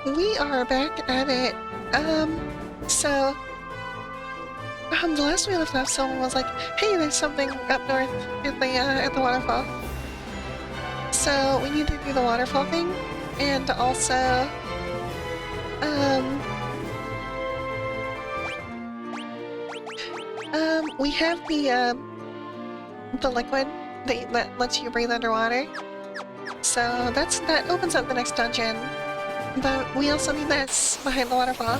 we are back at it. So, the last we left off, someone was like, "Hey, there's something up north at the waterfall." So we need to do the waterfall thing, and also, um, we have the liquid that lets you breathe underwater. So that opens up the next dungeon. But we also need this behind the waterfall.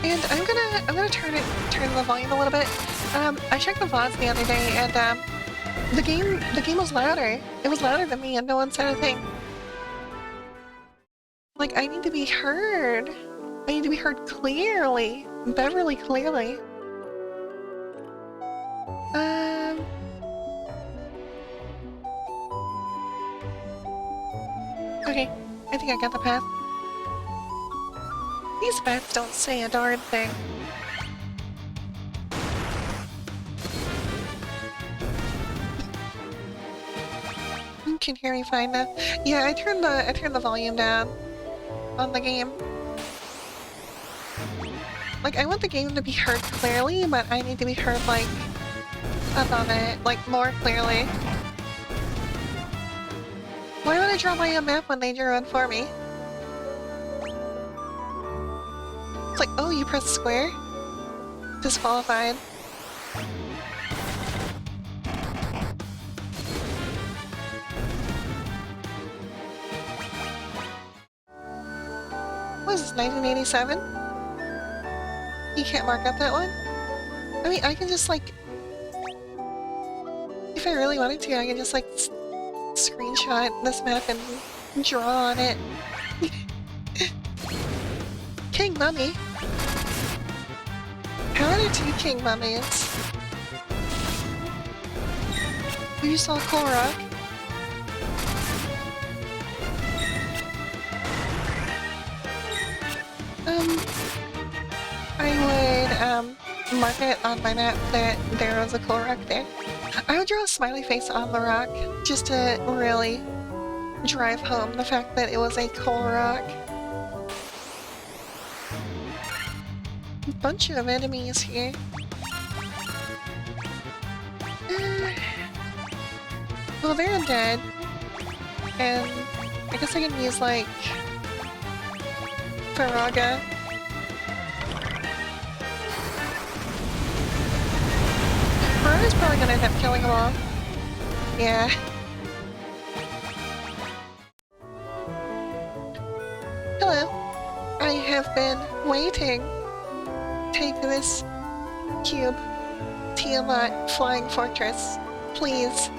And I'm gonna turn the volume a little bit. I checked the VODs the other day, and the game was louder. It was louder than me, and no one said a thing. Like, I need to be heard. I need to be heard clearly, Beverly clearly. Okay, I think I got the path. These bats don't say a darn thing. You can hear me fine now. Yeah, I turned the volume down on the game. Like, I want the game to be heard clearly, but I need to be heard, like, above it, like, more clearly. Why would I draw my own map when they drew one for me? It's like, oh, you pressed square? Disqualified. What is this, 1987? You can't mark up that one? I mean, I can just, like... If I really wanted to, I can just, like, screenshot this map and draw on it. King Mummy? How are there two King Mummies? You saw Korok? I would, mark it on my map that there was a Korok there. I would draw a smiley face on the rock, just to really drive home the fact that it was a Korok. Bunch of enemies here. Well, they're undead. And I guess I can use, like, Faraga. Faraga's probably gonna end up killing them all. Yeah. Hello. I have been waiting. Take this cube. Tiamat Flying Fortress. Please.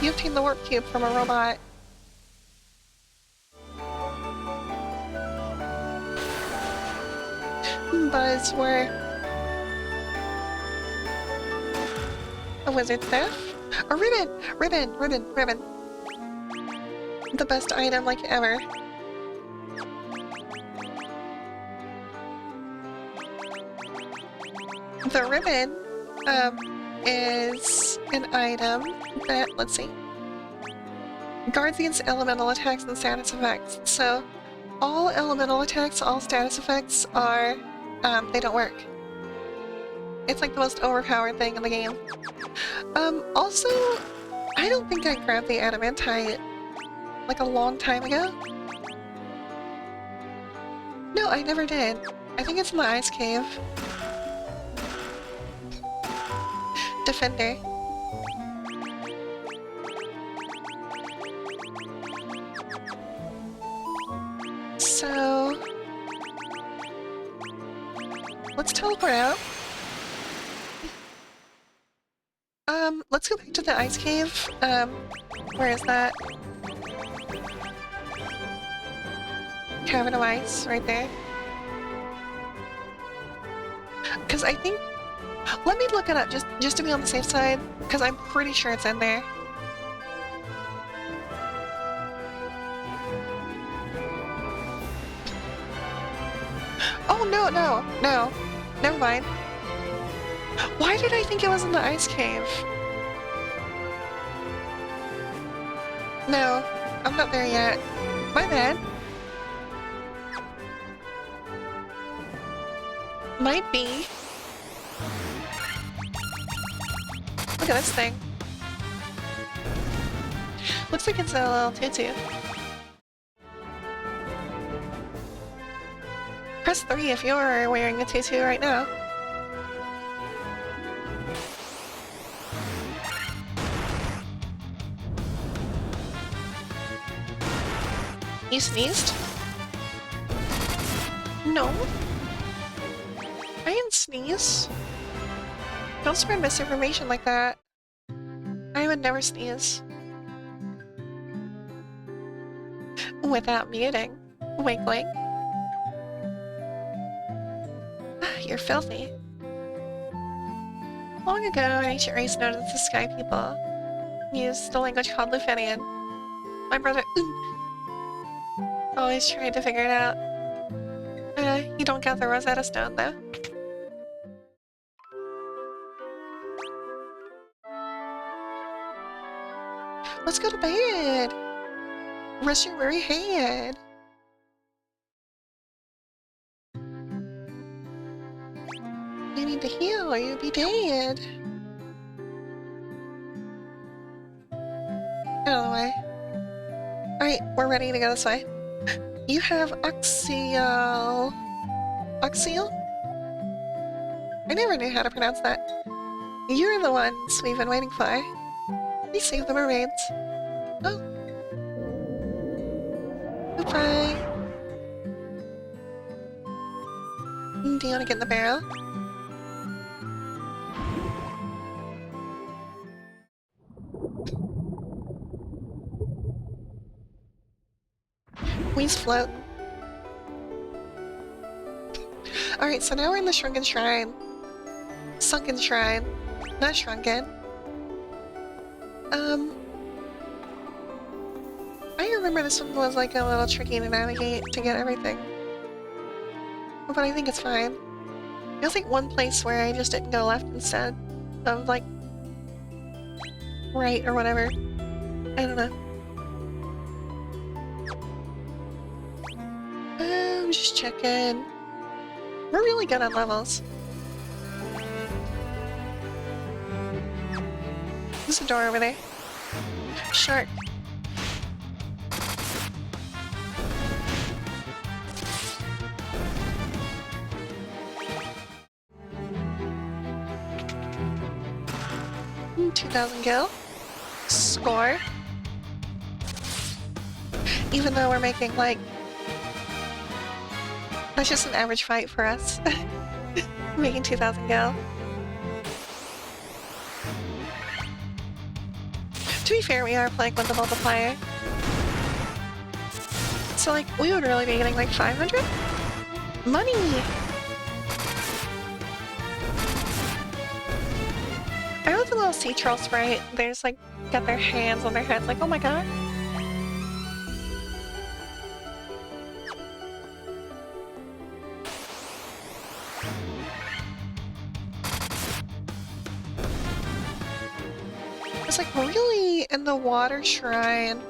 You obtained the warp cube from a robot. Buzzword. A wizard staff? A ribbon! Ribbon! The best item, like, ever. The ribbon, is an item that, let's see, guards against elemental attacks and status effects. So, all elemental attacks, all status effects are, they don't work. It's like the most overpowered thing in the game. Also, I don't think I grabbed the adamantite, like, a long time ago. No, I never did. I think it's in the ice cave. Defender. So... let's teleport out. Let's go back to the ice cave. Where is that? Cavern of Ice, right there. Because I think... let me look it up, just to be on the safe side, because I'm pretty sure it's in there. Oh, no, no, no. Never mind. Why did I think it was in the ice cave? No, I'm not there yet. My bad. Might be. Look at this thing. Looks like it's a little tutu. Press 3 if you're wearing a tutu right now. You sneezed? No. I didn't sneeze. Don't spread misinformation like that. I would never sneeze. Without muting. Wink wink. You're filthy. Long ago, ancient race known as the Sky People used the language called Lufenian. My brother always tried to figure it out. You don't get the Rosetta Stone, though. Let's go to bed! Rest your weary head! You need to heal or you'll be dead. Out of the way. Alright, we're ready to go this way. You have Axial... Axial? I never knew how to pronounce that. You're the ones we've been waiting for. We saved the mermaids. Oh. Goodbye. Do you want to get in the barrel? We's float. Alright, so now we're in the Shrunken Shrine. Sunken Shrine. Not shrunken. I remember this one was like a little tricky to navigate to get everything. But I think it's fine. Feels like one place where I just didn't go left instead of like right or whatever. I don't know. I'm just checking. We're really good on levels. There's a door over there. Shark. Mm, 2,000 gil. Score. Even though we're making like... That's just an average fight for us. Making 2,000 gil. To be fair, we are playing with the multiplier. So like, we would really be getting like 500? Money! I love the little sea troll sprite. They're just like, got their hands on their heads like, oh my god. It's like really in the water shrine.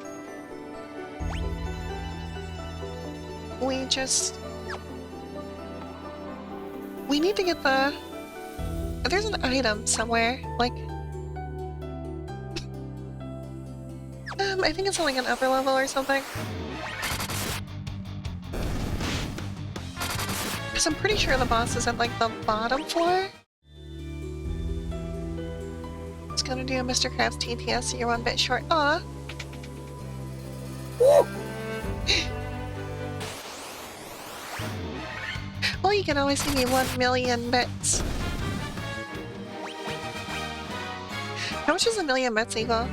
We need to get the... There's an item somewhere, like... I think it's on like an upper level or something. Because I'm pretty sure the boss is at like the bottom floor. It's gonna do Mr. Krabs TTS, so you're one bit short. Aw! Well, you can always give me 1,000,000 bits. How much is 1,000,000 bits equal?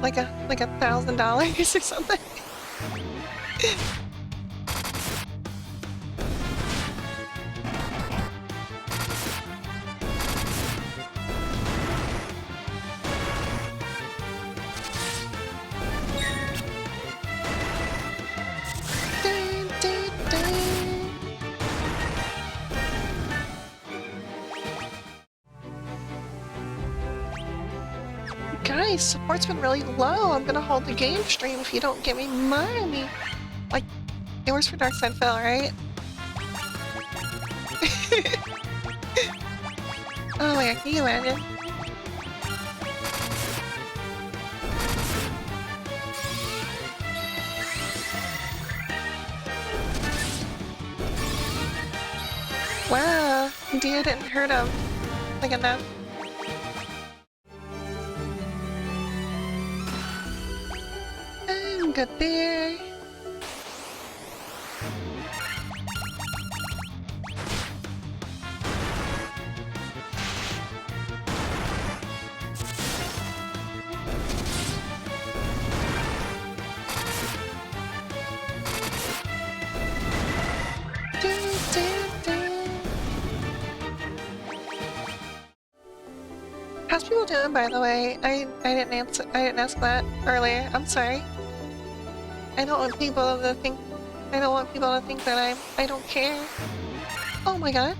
Like $1,000 or something? Dun, dun, dun. Hey, support's been really low. I'm gonna hold the game stream if you don't give me money. Like, it works for Darkside Phil, right? Oh my god, can you imagine? Wow, Dia didn't hurt him like enough. I'm good there. How's people doing, by the way? I didn't ask that earlier. I'm sorry. I don't want people to think that I don't care. Oh my god.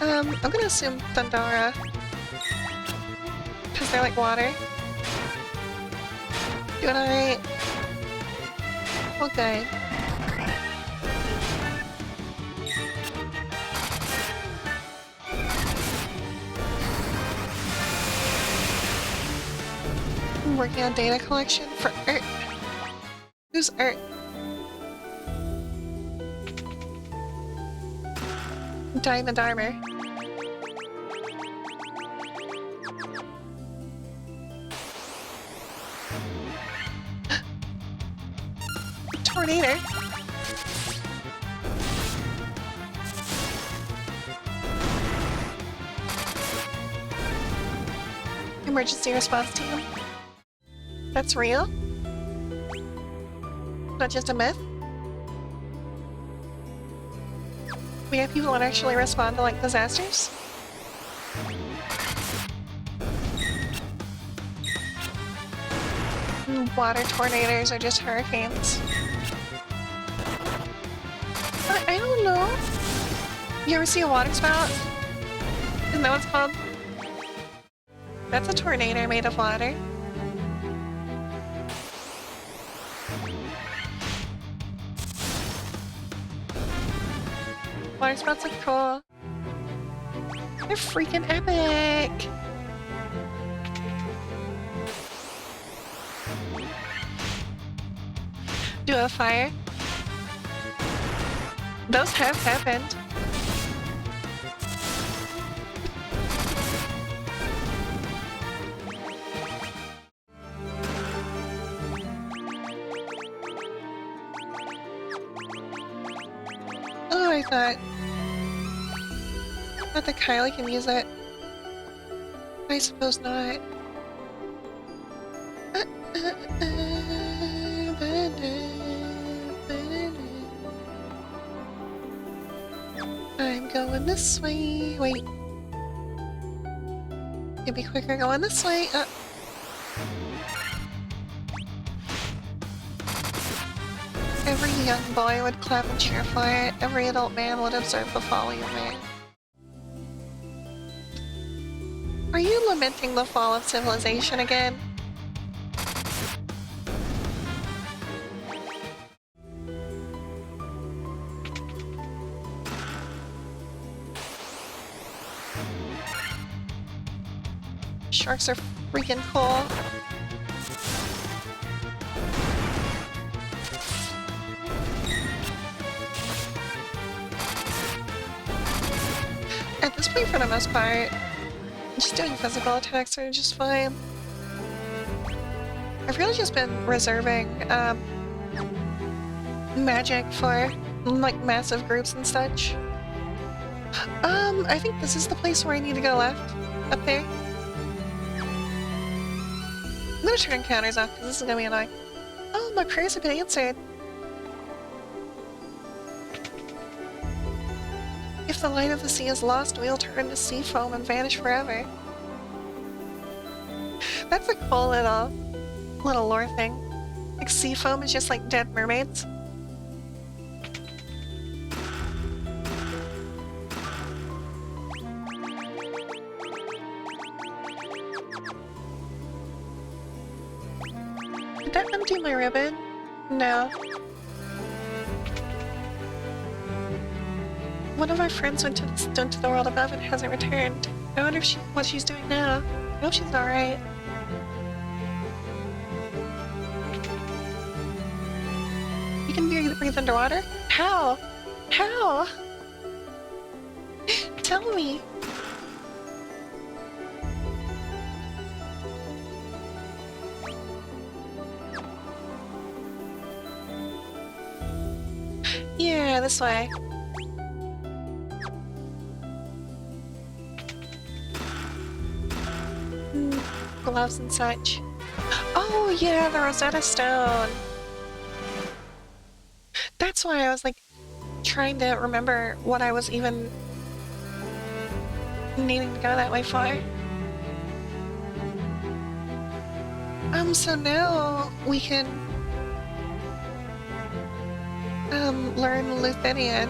I'm gonna assume Thundara. Because they're like water. Doing alright. Okay. I'm working on data collection for Ert. Who's Ert? Diamond armor. Tornado. Emergency response team. That's real? Not just a myth? We have people that actually respond to, like, disasters? Water tornadoes are just hurricanes. I don't know. You ever see a water spout? Isn't that what it's called? That's a tornado made of water. Water spouts are cool. They're freaking epic! Do a fire? Those have happened. Oh, I thought that Kylie can use it. I suppose not. I'm going this way. Wait. It'd be quicker going this way. Every young boy would clap and cheer for it. Every adult man would observe the fall you made. Are you lamenting the fall of civilization again? Sharks are freaking cool. At this point, for the most part, just doing physical attacks are just fine. I've really just been reserving magic for like massive groups and such. I think this is the place where I need to go left. Up there. I'm gonna turn encounters off because this is gonna be annoying. Oh, my prayers have been answered. If the light of the sea is lost, we'll turn to sea foam and vanish forever. That's a cool little lore thing. Like, sea foam is just like dead mermaids. do my ribbon? No. One of our friends went to the world above and hasn't returned. I wonder if what she's doing now. I hope she's alright. You can breathe underwater? How? How? Tell me. Yeah, this way. Gloves and such. Oh yeah, the Rosetta Stone. That's why I was like trying to remember what I was even needing to go that way for. So now we can learn Luthinian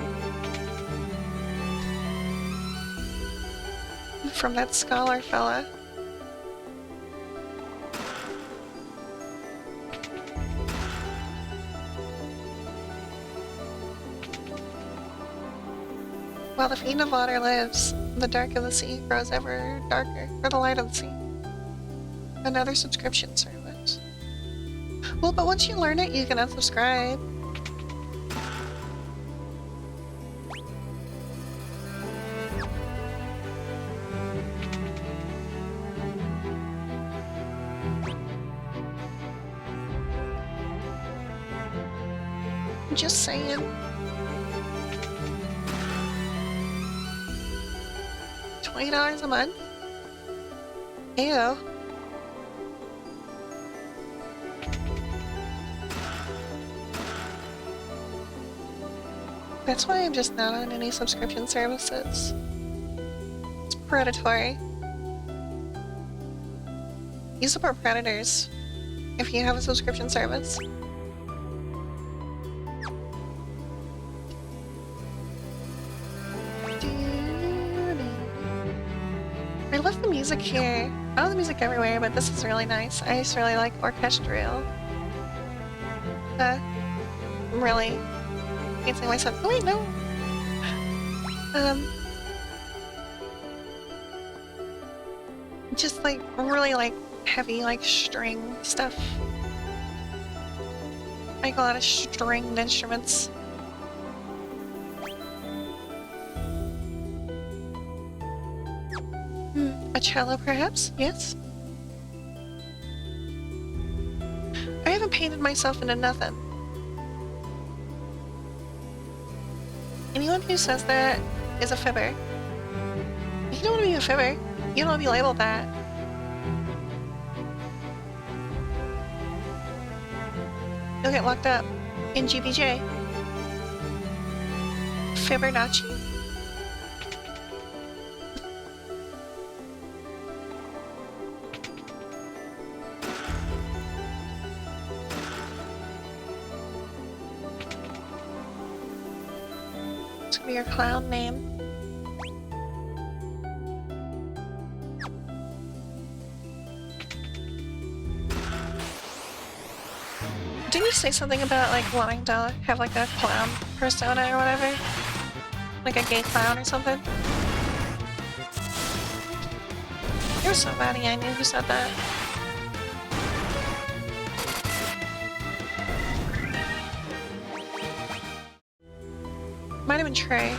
from that scholar fella. While the fiend of water lives, the dark of the sea grows ever darker, or the light of the sea. Another subscription service. Well, but once you learn it, you can unsubscribe. Just saying. $20 a month? Ew. That's why I'm just not on any subscription services. It's predatory. You support predators if you have a subscription service. I love the music here. I love the music everywhere, but this is really nice. I just really like orchestral. I'm really dancing myself. Oh wait, no. Just like really like heavy like string stuff. I like a lot of stringed instruments. A cello, perhaps? Yes? I haven't painted myself into nothing. Anyone who says that is a fibber. You don't want to be a fibber. You don't want to be labeled that. You'll get locked up in GBJ. Fibonacci? It's gonna be your clown name. Didn't you say something about like wanting to have like a clown persona or whatever? Like a gay clown or something? There's somebody I knew who said that. Might have been Trey.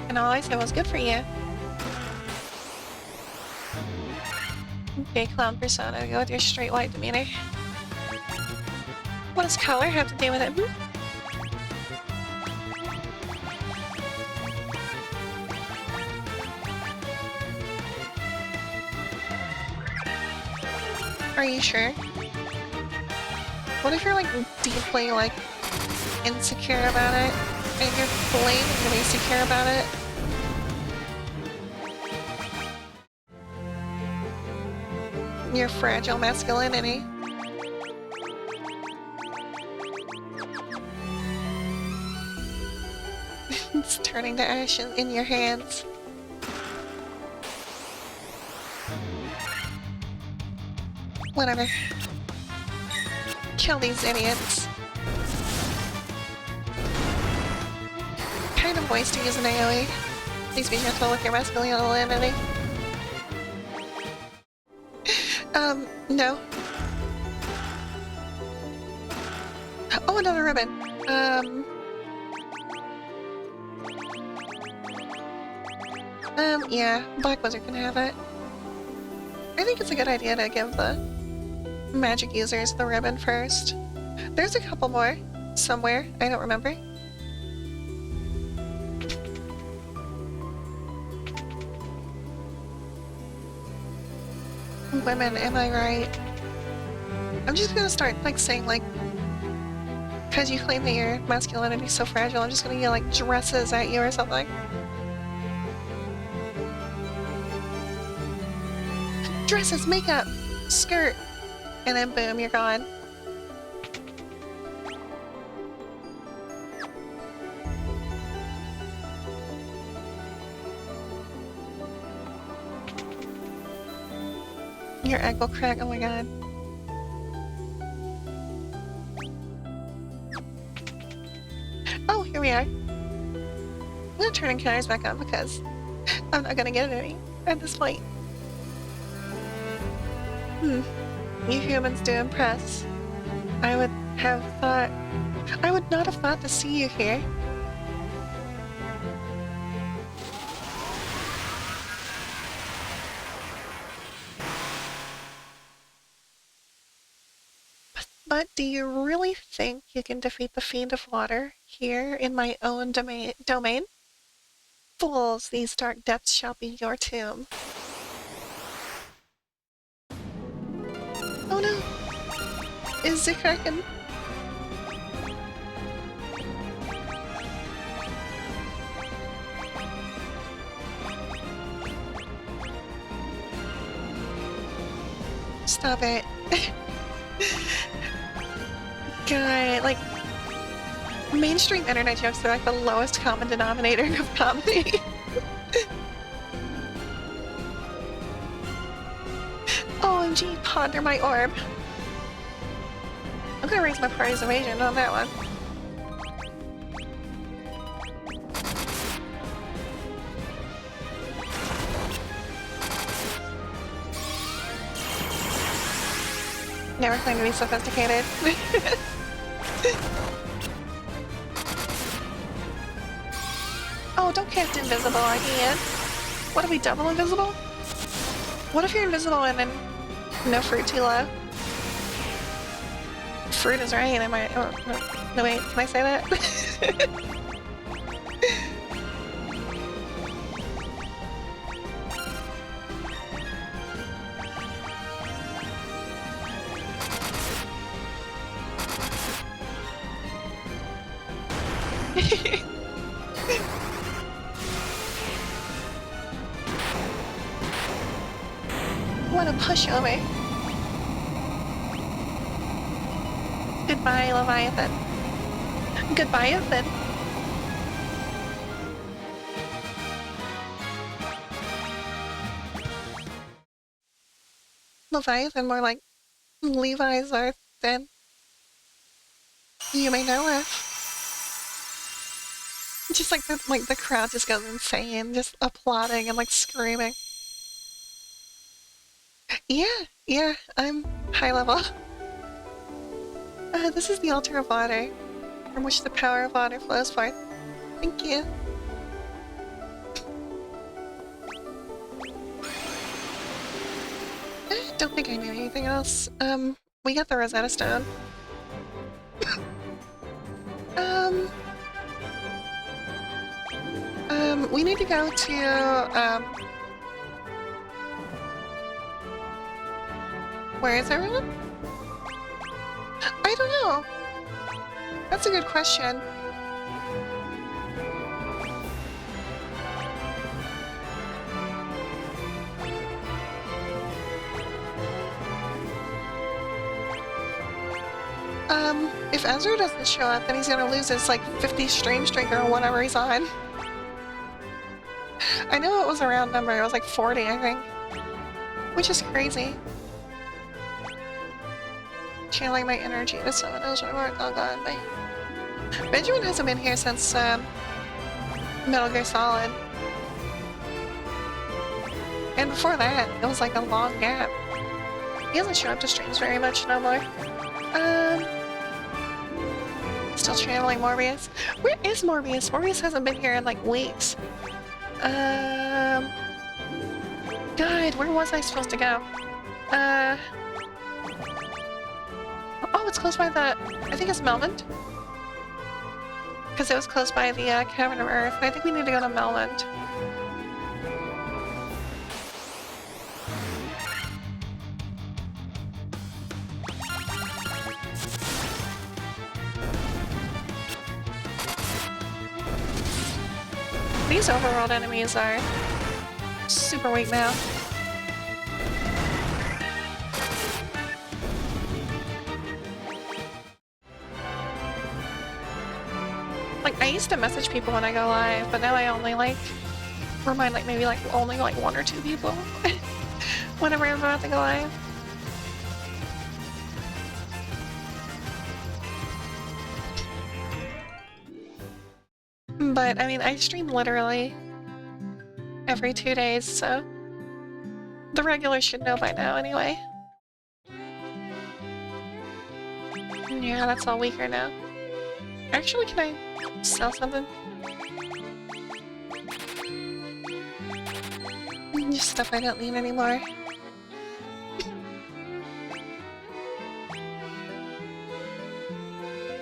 And all I said was good for you. Gay clown persona, go with your straight white demeanor. What does color have to do with it? Are you sure? What if you're like deeply like insecure about it? And you're blatantly insecure about it? Your fragile masculinity. It's turning to ash in your hands. Whatever. Kill these idiots. Kind of voice to use an AoE. Please be gentle with your masculinity. No. Oh, another ribbon. Yeah, Black Wizard can have it. I think it's a good idea to give the magic users the ribbon first. There's a couple more somewhere, I don't remember. Women, am I right? I'm just gonna start like saying like, because you claim that your masculinity is so fragile, I'm just gonna yell like dresses at you or something. Dresses, makeup, skirt, and then boom, you're gone. Your egg will crack, oh my god. Oh, here we are. I'm gonna turn encounters back on because I'm not gonna get any at this point. You humans do impress. I would not have thought to see you here. But do you really think you can defeat the Fiend of Water here in my own domain? Fools, these dark depths shall be your tomb. Oh no! Is the Kraken? Stop it. God, like, mainstream internet jokes are like the lowest common denominator of comedy. OMG, ponder my orb. I'm gonna raise my party's evasion on that one. Never claimed to be sophisticated. Oh, don't cast invisible again. What if we double invisible? What if you're invisible and then no fruit too low? Fruit is right, am I? Oh, no, wait, can I say that? What a pushover. Goodbye, Leviathan. Goodbye, Ethan. Leviathan, more like Levi's Earth than you may know of. Just like the crowd just goes insane, just applauding and like screaming. Yeah, I'm high level. This is the altar of water, from which the power of water flows forth. Thank you. I don't think I knew anything else. We got the Rosetta Stone. We need to go to, where is everyone? I don't know. That's a good question. If Ezra doesn't show up, then he's gonna lose his, like, 50 stream streak or whatever he's on. I know it was a round number, it was like 40, I think. Which is crazy. Channeling my energy to someone else. Oh god, Benjamin hasn't been here since, Metal Gear Solid. And before that, it was like a long gap. He hasn't shown up to streams very much no more. Still channeling Morbius. Where is Morbius? Morbius hasn't been here in like weeks. God, where was I supposed to go? Oh, it's close by the... I think it's Melmond. Because it was close by the Cavern of Earth. I think we need to go to Melmond. These overworld enemies are super weak now. Like, I used to message people when I go live, but now I only, like, remind, like, maybe, like, only, like, 1 or 2 people whenever I'm about to go live. But, I mean, I stream literally every 2 days, so the regulars should know by now anyway. Yeah, that's all weaker now. Actually, can I sell something? Just stuff I don't need anymore.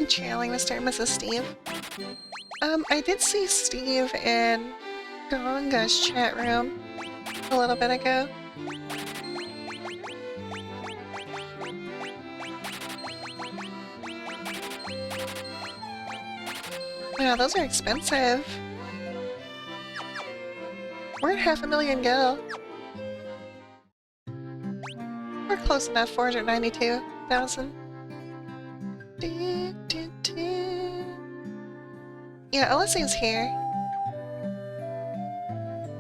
Channeling Mr. and Mrs. Steve. I did see Steve in Gonga's chat room a little bit ago. Wow, those are expensive. Where'd 500,000 go? We're close enough, 492,000. Yeah, Alessia's here.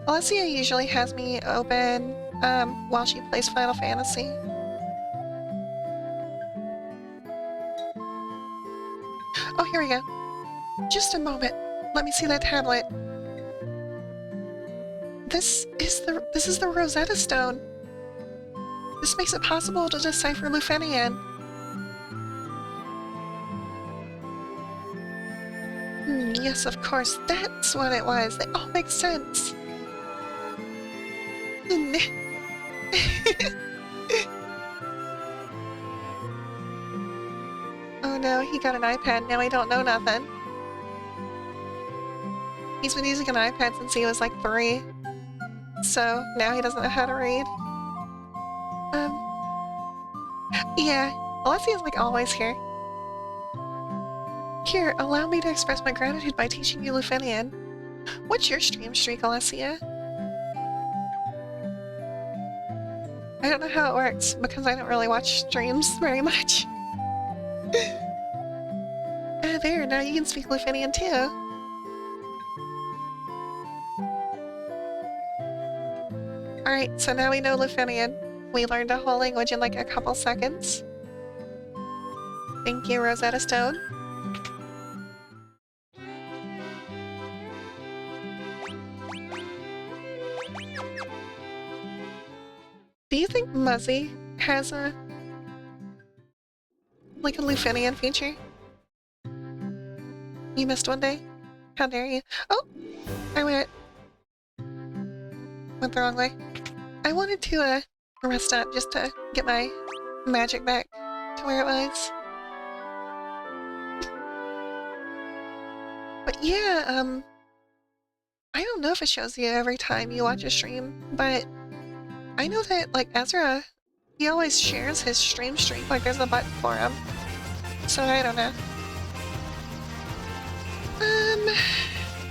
Alessia usually has me open while she plays Final Fantasy. Oh, here we go. Just a moment. Let me see that tablet. This is the Rosetta Stone. This makes it possible to decipher Lufenian. Yes, of course. That's what it was. They all make sense. Oh no, he got an iPad. Now I don't know nothing. He's been using an iPad since he was like 3. So now he doesn't know how to read. Yeah, Alessia's like always here. Here, allow me to express my gratitude by teaching you Lufenian. What's your stream streak, Alessia? I don't know how it works, because I don't really watch streams very much. There, now you can speak Lufenian too. Alright, so now we know Lufenian. We learned a whole language in like a couple seconds. Thank you, Rosetta Stone. Do you think Muzzy has a... like a Lufenian feature? You missed one day? How dare you? Oh! I went the wrong way. I wanted to, rest up just to get my magic back to where it was. But yeah, I don't know if it shows you every time you watch a stream, but I know that, like, Ezra, he always shares his stream streak, like there's a button for him. So I don't know.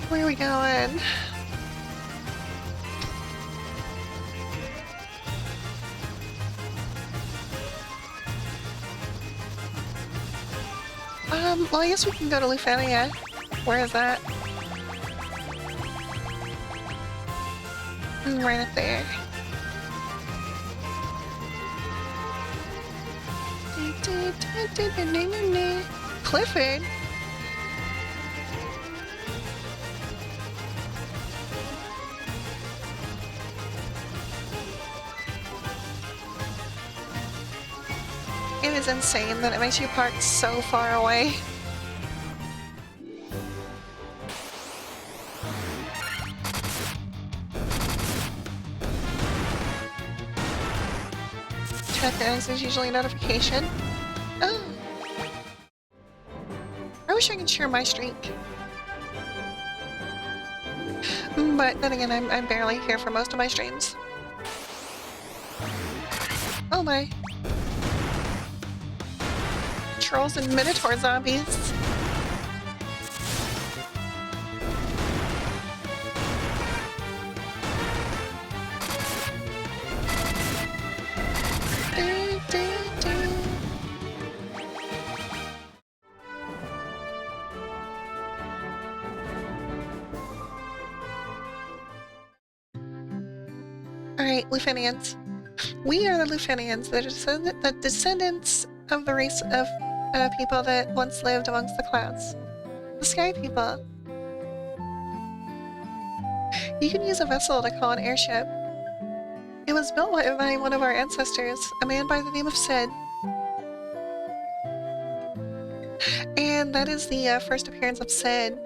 Where are we going? Well, I guess we can go to Lufenia. Where is that? Right up there. Clifford? It is insane that it makes you park so far away. Check X is usually a notification. Oh. I wish I could share my streak. But then again, I'm barely here for most of my streams. Oh my. Trolls and Minotaur zombies. Alright, Lufenians. We are the Lufenians, the descendants of the race of people that once lived amongst the clouds. The Sky People. You can use a vessel to call an airship. It was built by one of our ancestors, a man by the name of Sid. And that is the first appearance of Sid.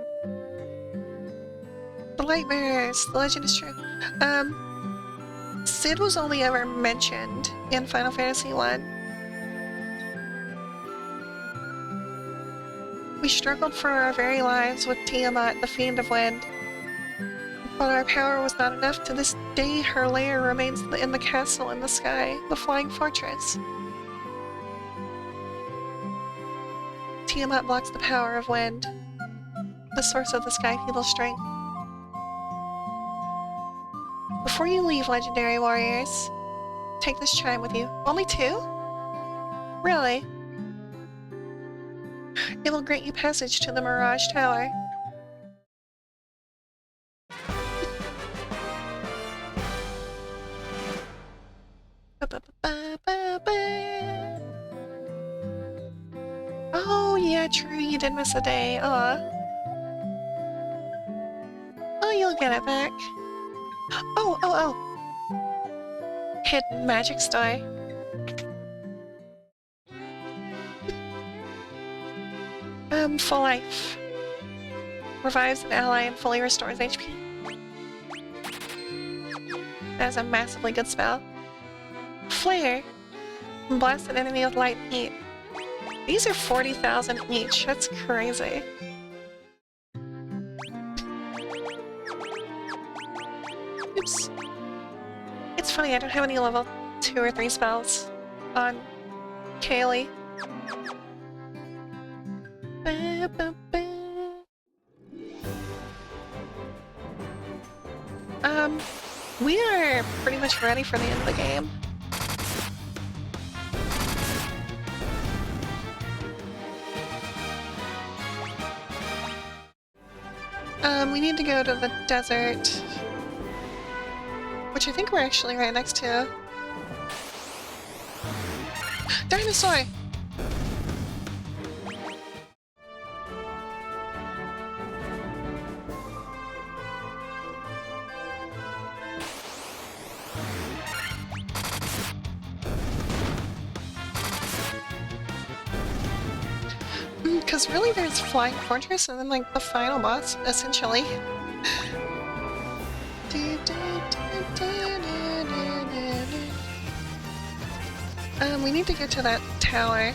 The Lightbearers, the legend is true. Sid was only ever mentioned in Final Fantasy I. We struggled for our very lives with Tiamat, the Fiend of Wind. But our power was not enough. To this day, her lair remains in the castle in the sky, the Flying Fortress. Tiamat blocks the power of wind, the source of the Sky People's strength. Before you leave, legendary warriors, take this chime with you. Only 2? Really? It will grant you passage to the Mirage Tower. Oh yeah, true, you did miss a day. Aw. Oh, you'll get it back. Oh. Hidden magic store. Full life. Revives an ally and fully restores HP. That is a massively good spell. Flare. Blast an enemy with light and heat. These are 40,000 each. That's crazy. Oops. It's funny, I don't have any level 2 or 3 spells on Kaylee. We are pretty much ready for the end of the game. We need to go to the desert, which I think we're actually right next to. Dinosaur! Because really there's Flying Fortress and then like the final boss, essentially. We need to get to that tower.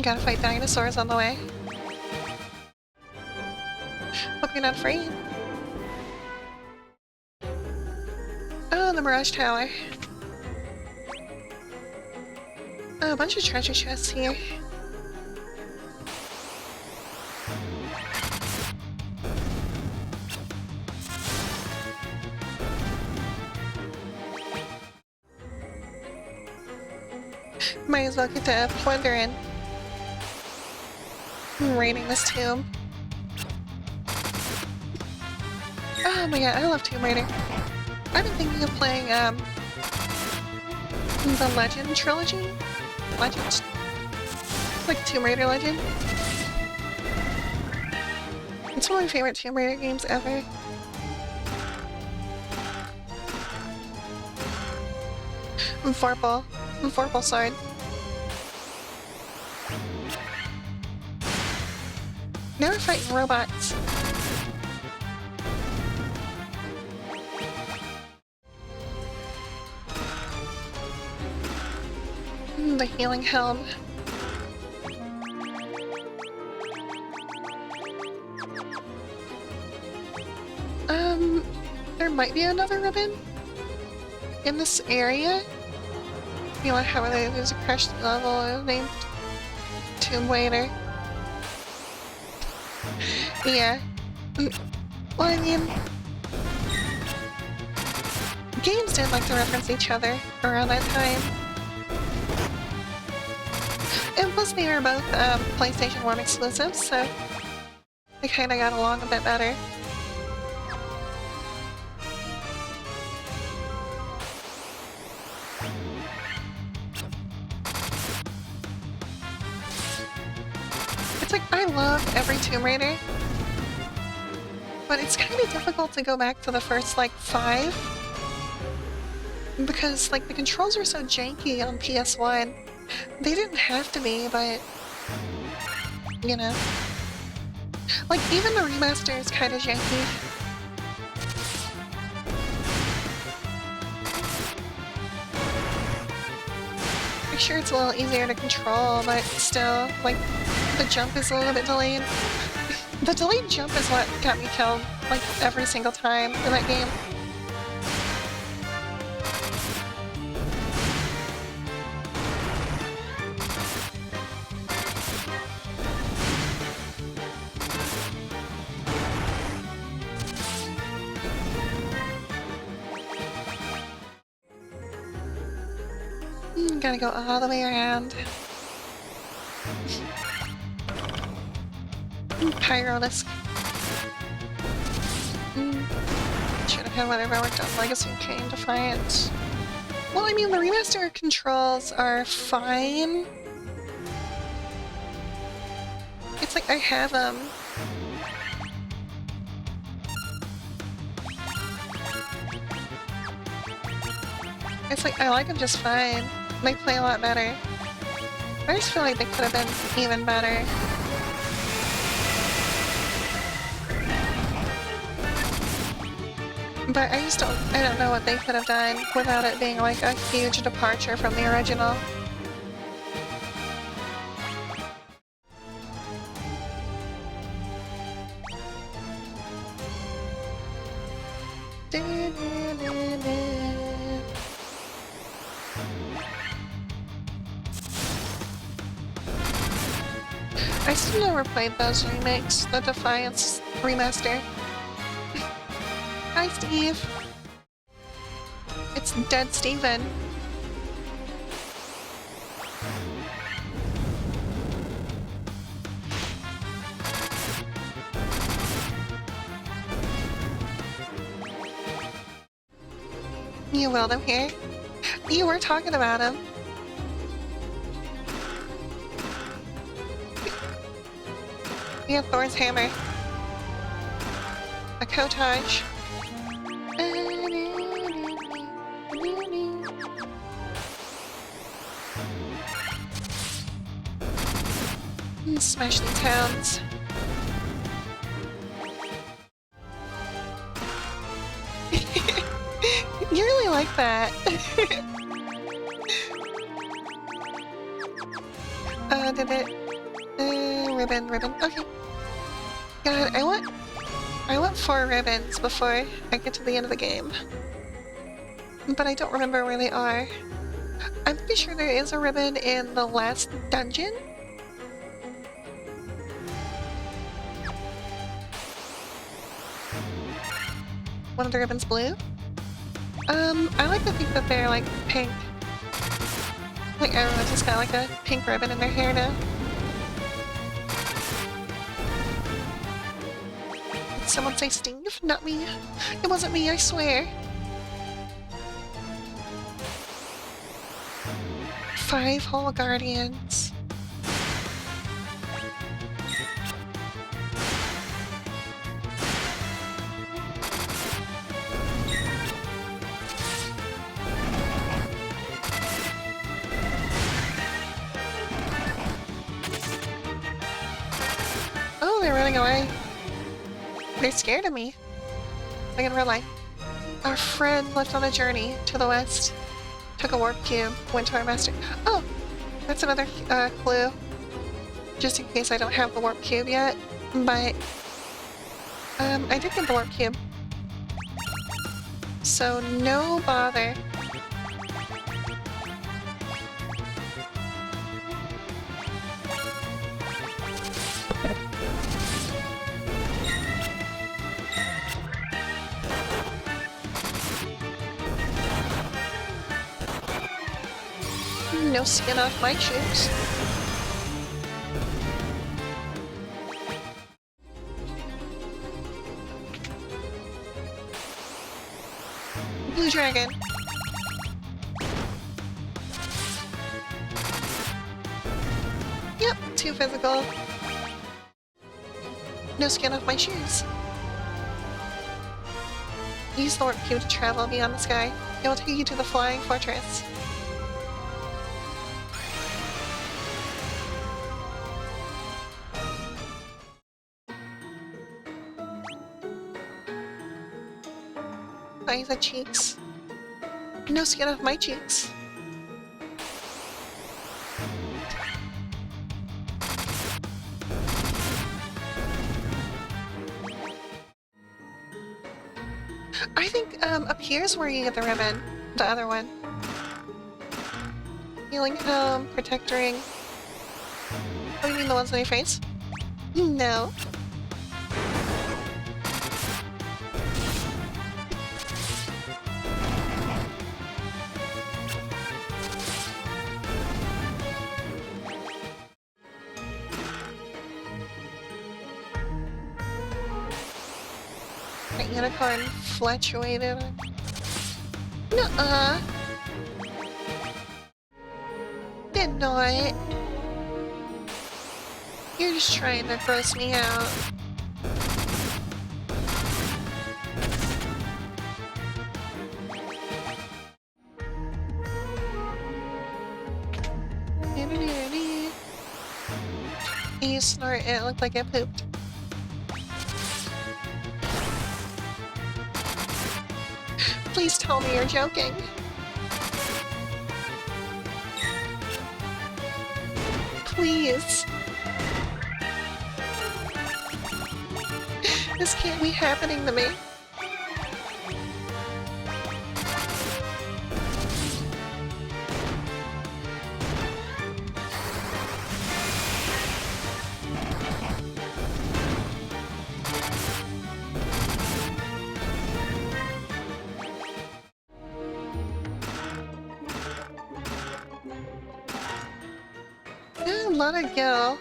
Gotta fight dinosaurs on the way. Hope you're not afraid. Oh, the Mirage Tower. Oh, a bunch of treasure chests here. Might as well get to plundering. Raiding this tomb. Oh my god, I love Tomb Raider. I've been thinking of playing, the Legend trilogy? Legend? Like Tomb Raider Legend? It's one of my favorite Tomb Raider games ever. Vorpal. Vorpal sword. Now we're fighting robots. The healing helm. There might be another ribbon in this area. You know how there's a crashed level named Tomb Raider. Yeah. Well, I mean, games did like to reference each other around that time. And plus they were both PlayStation 1 exclusives, so they kinda got along a bit better. It's like, I love every Tomb Raider, but it's kind of difficult to go back to the first, like, 5. Because, like, the controls are so janky on PS1. They didn't have to be, but, you know. Like, even the remaster is kind of janky. I'm sure it's a little easier to control, but still, like, the jump is a little bit delayed. The delayed jump is what got me killed, like, every single time in that game. Gotta go all the way around. Pyrodisc. Should have had whatever I worked on Legacy of Kain Defiant. Well, I mean, the remaster controls are fine. It's like I have them. It's like I like them just fine. They play a lot better. I just feel like they could have been even better. But I don't know what they could have done without it being like a huge departure from the original. I still never played those remakes, the Defiance remaster. Hi, Steve. It's Dead Steven. You willed him here? You were talking about him. We have Thor's hammer. A Kotage. Smash these hounds. You really like that. Did it? Ribbon. Okay. God, I want 4 ribbons before I get to the end of the game. But I don't remember where they are. I'm pretty sure there is a ribbon in the last dungeon. One of the ribbons blue? I like to think that they're like pink. Like everyone's just got like a pink ribbon in their hair now. Did someone say Steve? Not me. It wasn't me, I swear. 5 whole guardians. Oh, they're running away. They're scared of me. Like in real life. Our friend left on a journey to the west. Took a warp cube, went to our master. Oh, that's another clue. Just in case I don't have the warp cube yet. But I did get the warp cube. So no bother. No skin off my shoes. Blue dragon. Yep, too physical. No skin off my shoes. Use the warp cube to travel beyond the sky. It will take you to the flying fortress. Eyes and cheeks. No skin off my cheeks. I think up here's where you get the ribbon. The other one. Healing helm, protecting. Oh, you mean the ones on your face? No. My unicorn fluctuated. Nuh-uh. Did not. You're just trying to gross me out. You snort, it looked like it pooped. Please tell me you're joking. Please. This can't be happening to me. A lot of gil.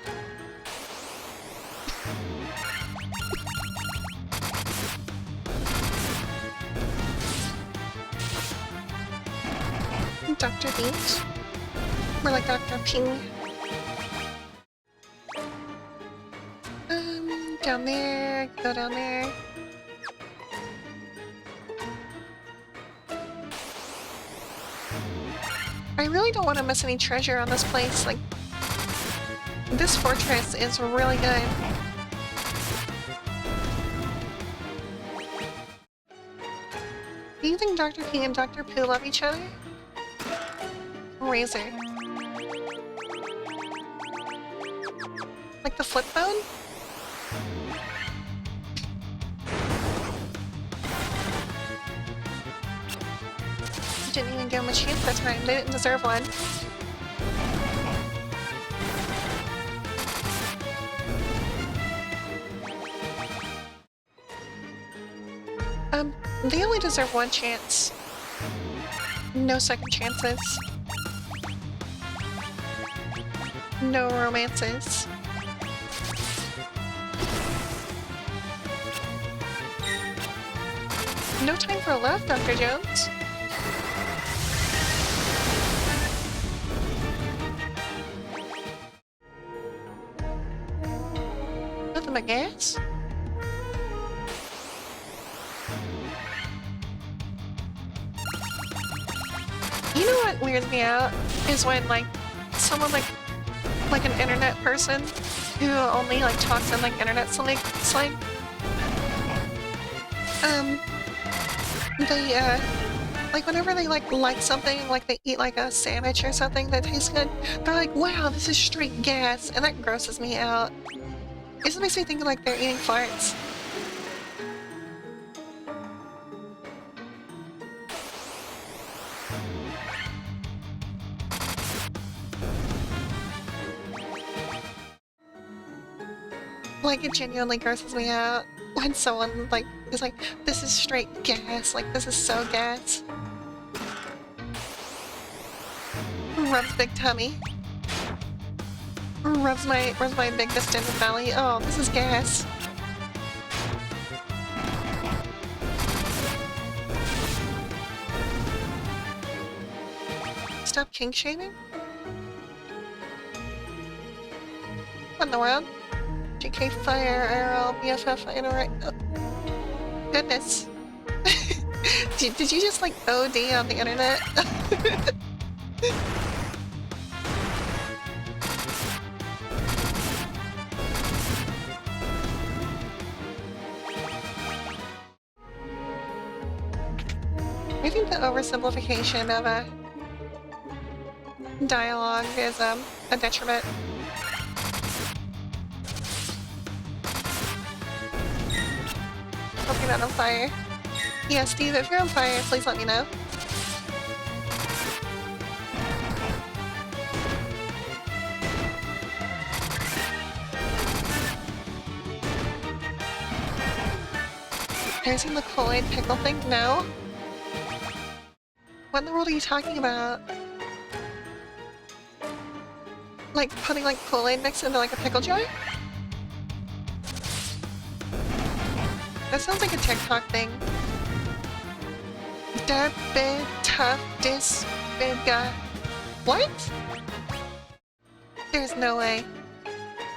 Dr. Beach. More like Dr. Ping. Down there, go down there. I really don't want to miss any treasure on this place. Like, this fortress is really good. Do you think Dr. P and Dr. Pooh love each other? Razor. Like the flip phone? Didn't even give him a chance that time. They didn't deserve one. They only deserve one chance. No second chances. No romances. No time for love, Dr. Jones. Nothing but gas? You know what weirds me out is when like someone like an internet person who only like talks in like internet slang. They like whenever they like something, like they eat like a sandwich or something that tastes good, they're like, wow, this is straight gas, and that grosses me out. It just makes me think like they're eating farts. Like, it genuinely grosses me out when someone, like, is like, this is straight gas, like, this is so gas. Rubs big tummy. Rubs my big distended belly. Oh, this is gas. Stop kink shaming? What in the world? GK Fire, IRL, BFF, I know, right? Oh. Goodness. Did you just like OD on the internet? I think the oversimplification of a dialogue is a detriment. Hope you're not on fire. Yeah, Steve, if you're on fire, please let me know. Have you seen the Kool-Aid pickle thing? No? What in the world are you talking about? Like putting like Kool-Aid mixed into like a pickle jar? That sounds like a TikTok thing. That big, tough, this big guy. What? There's no way.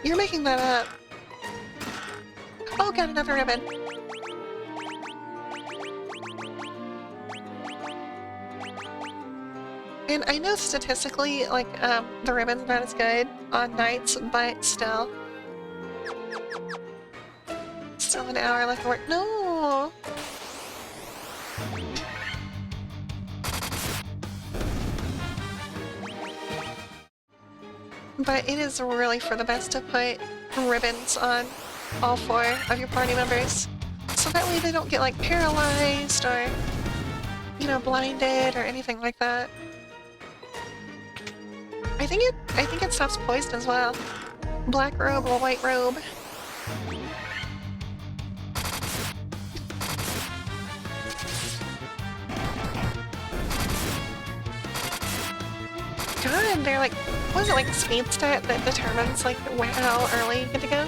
You're making that up. Oh, got another ribbon. And I know statistically, like, the ribbon's not as good on nights, but still. Still an hour left to work. No! But it is really for the best to put ribbons on all 4 of your party members. So that way they don't get, like, paralyzed or, you know, blinded or anything like that. I think it stops poison as well. Black robe or white robe. God, they're like, what is it, like a speed stat that determines like how early you get to go?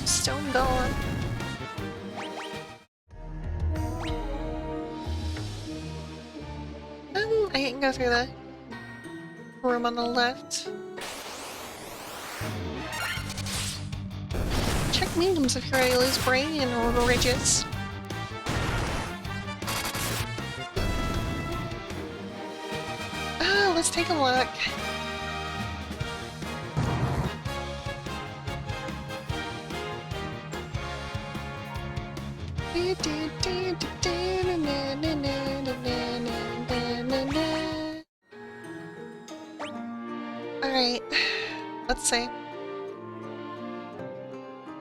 Stone gone. I can go through the room on the left. Check mediums if you're ready to lose brain and ridges. Oh, let's take a look. Alright, let's see.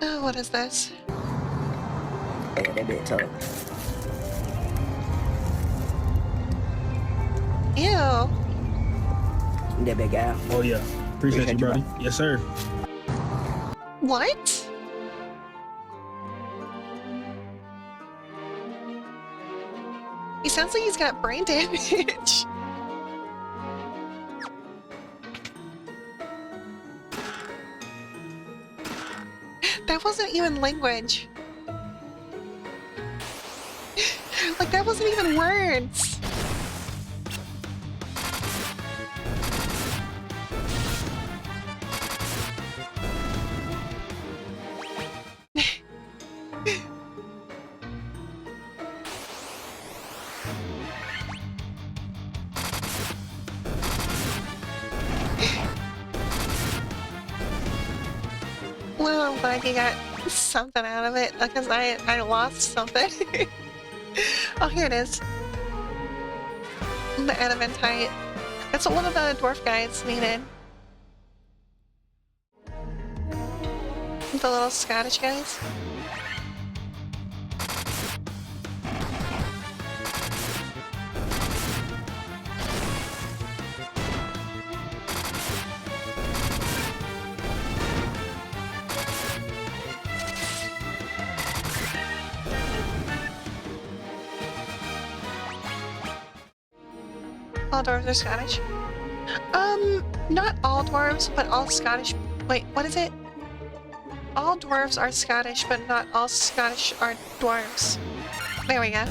Oh, what is this? Hey, that bit tough. Ew. That big guy. Oh yeah, appreciate you, buddy. Yes, sir. What? He sounds like he's got brain damage. That wasn't even language. Like, that wasn't even words. Well, I'm glad you got something out of it, because I lost something. Oh, here it is. The adamantite. That's what one of the dwarf guys needed. The little Scottish guys. All dwarves are Scottish. Not all dwarves, but all Scottish. Wait, what is it? All dwarves are Scottish, but not all Scottish are dwarves. There we go.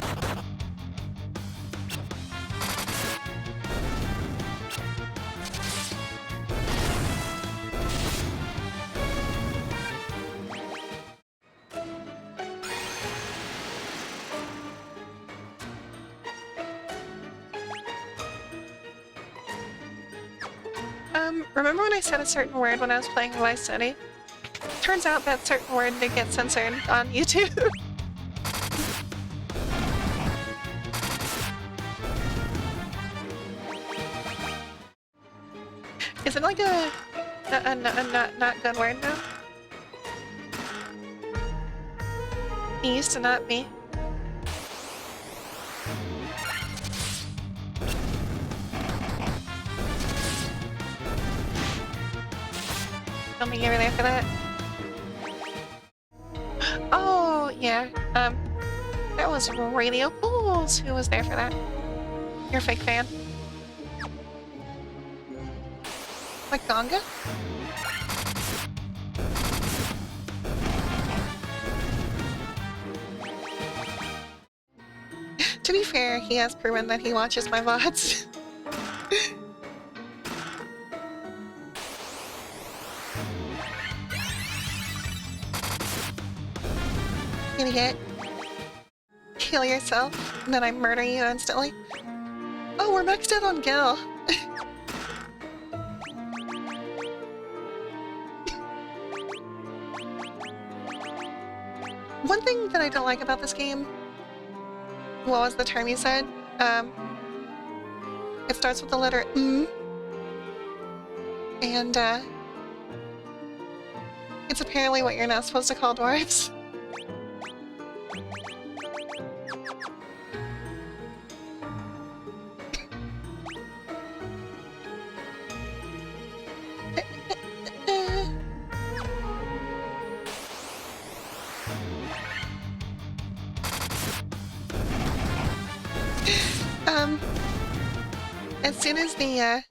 Remember when I said a certain word when I was playing Vice City? Turns out that certain word did get censored on YouTube. Is it like a not good word now? It used to not be. Tell me you were there for that. Oh, yeah. That was Radio Pools who was there for that. You're a fake fan. Like Gonga? To be fair, he has proven that he watches my VODs. Idiot. Kill yourself, and then I murder you instantly. Oh, we're maxed out on Gil. One thing that I don't like about this game, what was the term you said? It starts with the letter M. And, it's apparently what you're not supposed to call dwarves. As soon as the,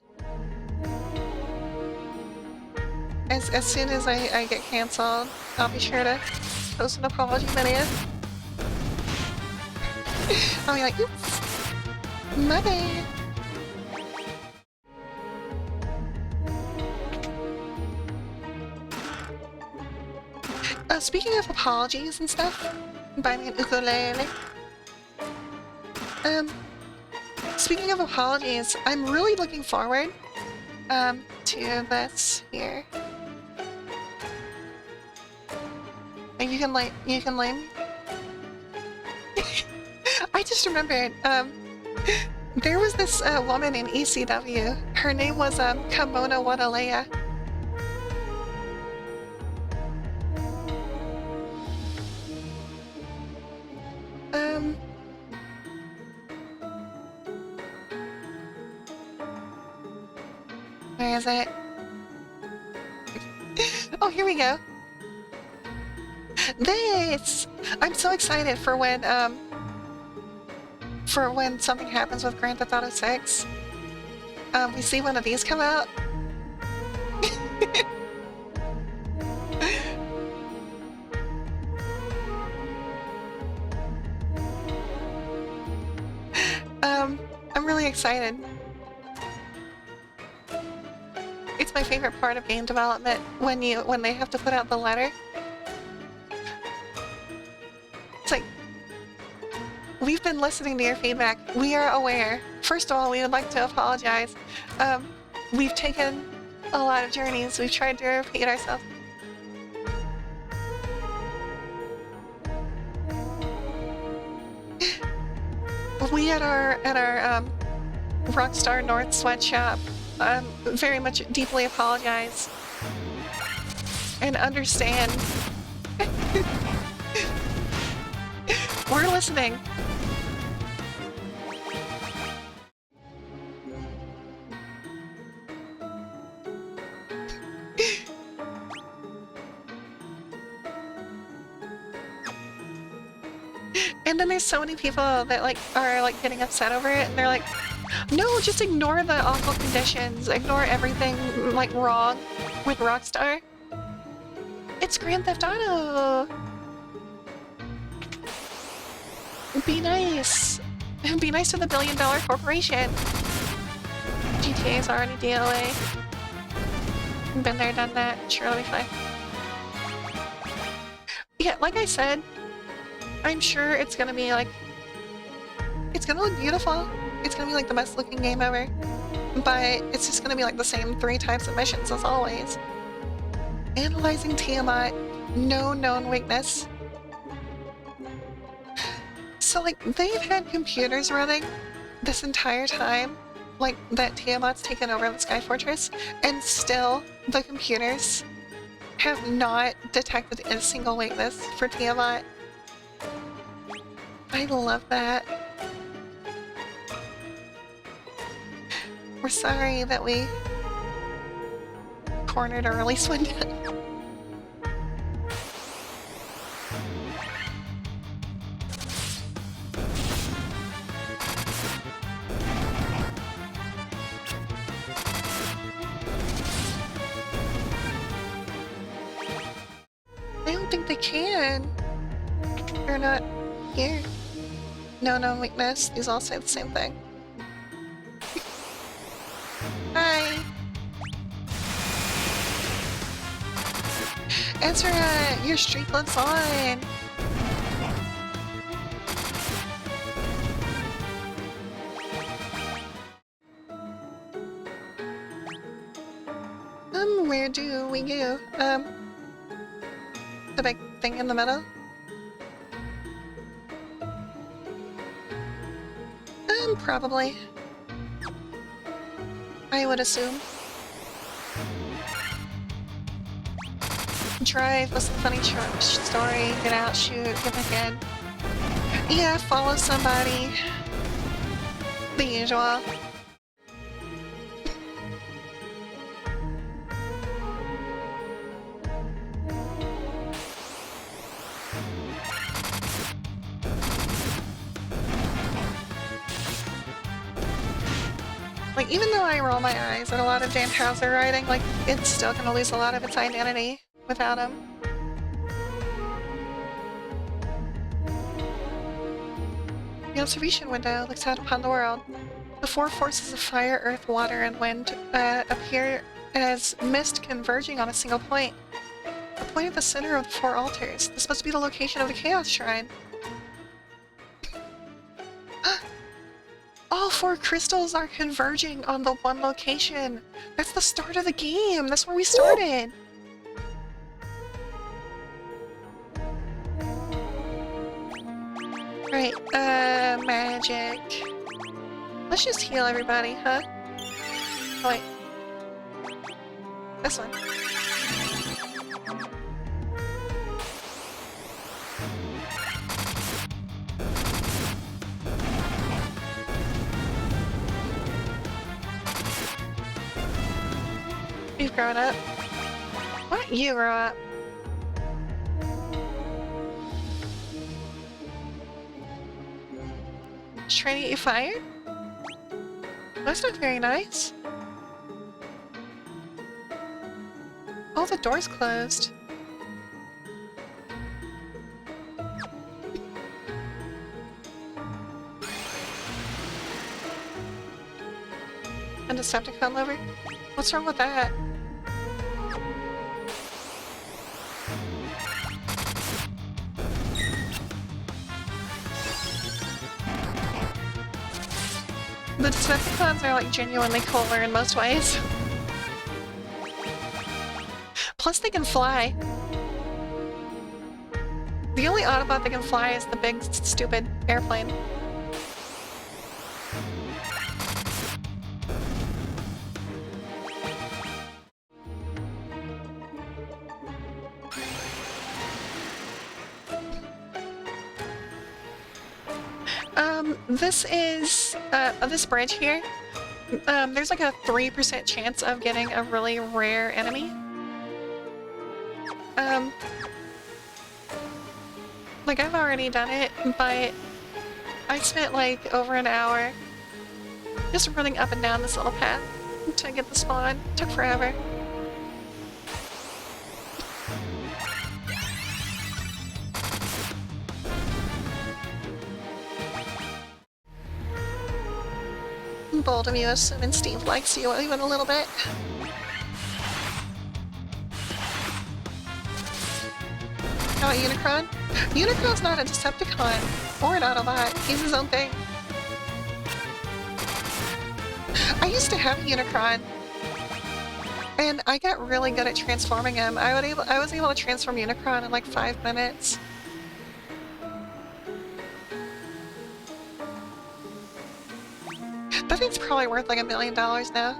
as soon as I get cancelled, I'll be sure to post an apology video. I'll be like, oops, my bad. Speaking of apologies and stuff, buy me an ukulele. Speaking of apologies, I'm really looking forward, to this here. And you can lame. I just remembered, there was this, woman in ECW. Her name was, Kimona Wadaleya. Where is it? Oh, here we go. This! I'm so excited for when something happens with Grand Theft Auto 6. We see one of these come out. I'm really excited. It's my favorite part of game development when they have to put out the letter. It's like, we've been listening to your feedback. We are aware. First of all, we would like to apologize. We've taken a lot of journeys. We've tried to repeat ourselves. We at our Rockstar North sweatshop very much deeply apologize and understand. We're listening. And then there's so many people that are getting upset over it, and they're like, no, just ignore the awful conditions, ignore everything wrong with Rockstar. It's Grand Theft Auto. Be nice. Be nice to the billion-dollar corporation. GTA's already DOA. Been there, done that. Sure, it'll be fine. Yeah, like I said, I'm sure it's gonna be it's gonna look beautiful. It's gonna be the best looking game ever. But it's just gonna be the same 3 types of missions as always. Analyzing Tiamat, no known weakness. So they've had computers running this entire time, that Tiamat's taken over the Sky Fortress, and still the computers have not detected a single weakness for Tiamat. I love that. We're sorry that we cornered our release window. I don't think they can. They're not here. No known weakness. These all say the same thing. Hi! Ezra, your streak lives on! Where do we go? The big thing in the middle? Probably. I would assume. Drive, listen to funny story, get out, shoot, get back in. Yeah, follow somebody. The usual. Even though I roll my eyes at a lot of Dan Houser writing, it's still gonna lose a lot of its identity without him. The observation window looks out upon the world. The 4 forces of fire, earth, water, and wind appear as mist converging on a single point. A point at the center of the 4 altars. This must be the location of the Chaos Shrine. All 4 crystals are converging on the one location. That's the start of the game. That's where we started. Right, magic. Let's just heal everybody, huh? Oh, wait. This one. You've grown up. Why don't you grow up? trying to get you fired? That's not very nice. Oh, the door's closed. And Decepticon lover? What's wrong with that? The Decepticons are like genuinely cooler in most ways. Plus they can fly. The only Autobot that can fly is the big stupid airplane. This is, this bridge here, there's like a 3% chance of getting a really rare enemy. Like I've already done it, but I spent like over an hour just running up and down this little path to get the spawn. It took forever. Bold of you, assuming Steve likes you even a little bit. How about Unicron? Unicron's not a Decepticon or an Autobot. He's his own thing. I used to have a Unicron, and I got really good at transforming him. I was able to transform Unicron in like 5 minutes. That thing's probably worth like $1 million now.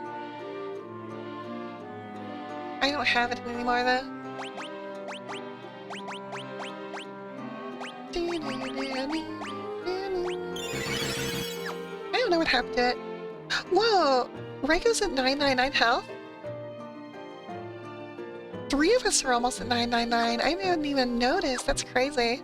I don't have it anymore though. I don't know what happened to it. Whoa! Reiko's at 999 health? 3 of us are almost at 999. I didn't even notice. That's crazy.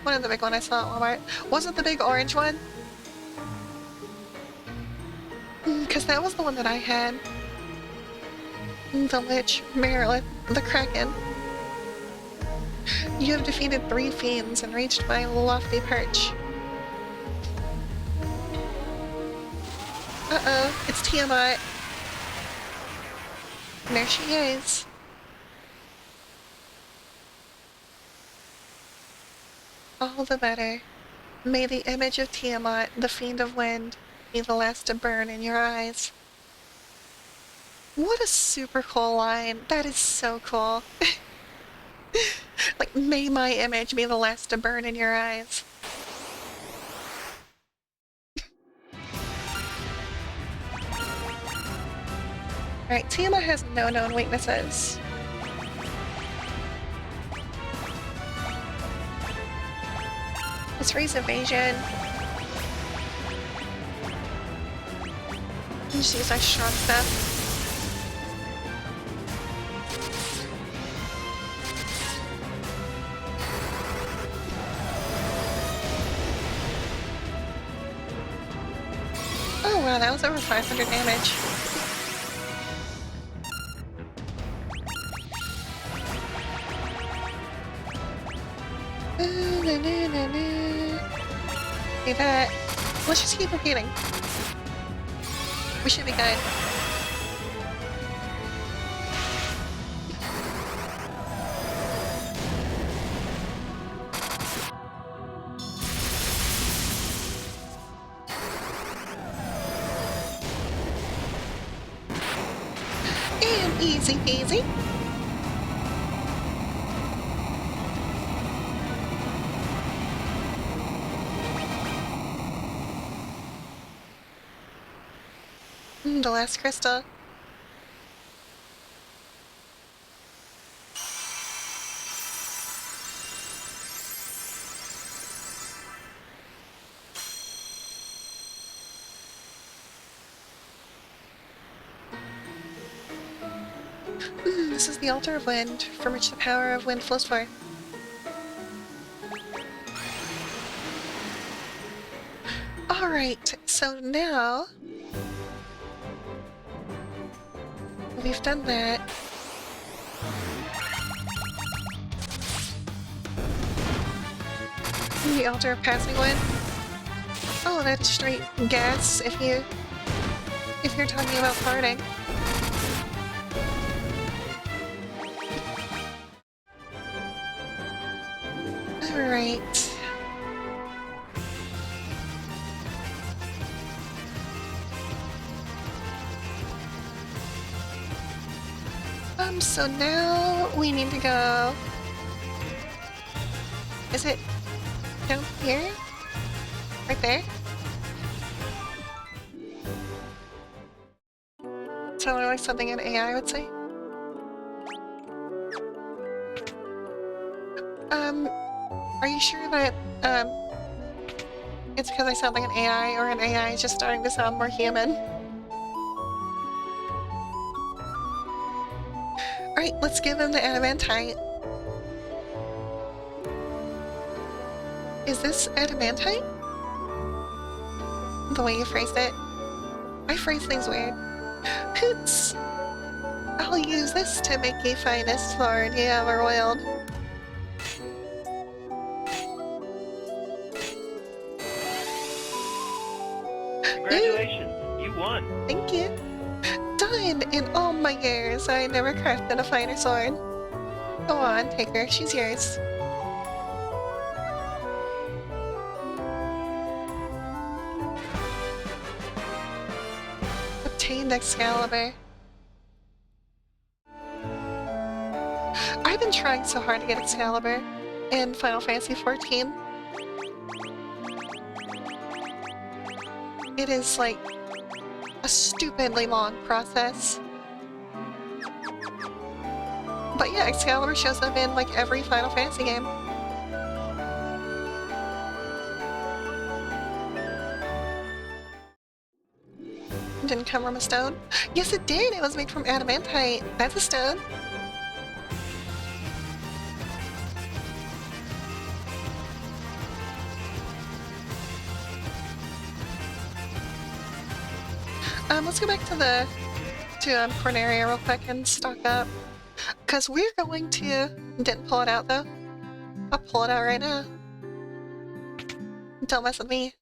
One of the big one I saw at Walmart. Was it the big orange one? Because that was the one that I had. The Lich, Merilith, the Kraken. You have defeated 3 fiends and reached my lofty perch. Uh-oh, it's Tiamat. There she is. All the better. May the image of Tiamat, the Fiend of Wind, be the last to burn in your eyes. What a super cool line. That is so cool. Like, may my image be the last to burn in your eyes. Alright, Tiamat has no known weaknesses. Let's raise evasion. Just use our strong stuff. Oh wow, that was over 500 damage. Do that. Let's just keep repeating. We should be good. And easy peasy. The last crystal. This is the altar of wind, from which the power of wind flows forth. Alright, so now we've done that. The altar of passing wind. Oh, that's straight gas if you're talking about farting. Alright. So now we need to go... Is it down here? Right there? Sounded like something an AI would say. Are you sure that, it's because I sound like an AI, or an AI is just starting to sound more human? Alright, let's give him the adamantite. Is this adamantite? The way you phrased it? I phrase things weird. Hoots! I'll use this to make the finest sword you ever wield. Congratulations, you won. Thank you. Done! In all my years, I never crafted a finer sword. Go on, take her. She's yours. Obtained Excalibur. I've been trying so hard to get Excalibur in Final Fantasy XIV. It is like a stupidly long process. But yeah, Excalibur shows up in like every Final Fantasy game. Didn't come from a stone? Yes, it did! It was made from adamantite. That's a stone. Let's go back to Corneria real quick and stock up. Because we're going to... Didn't pull it out, though. I'll pull it out right now. Don't mess with me.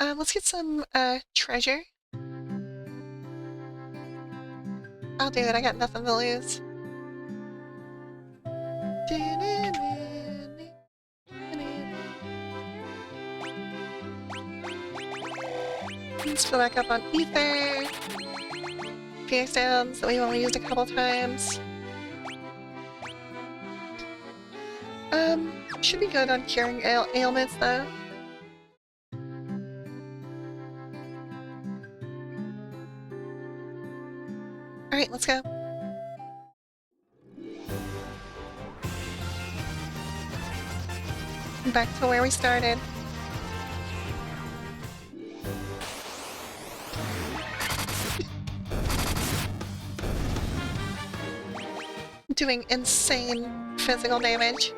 Let's get some, treasure. I'll do it, I got nothing to lose. Let's fill back up on ether. Phoenix Downs that we've only used a couple times. Should be good on curing ailments though. Alright, let's go. Back to where we started. Doing insane physical damage.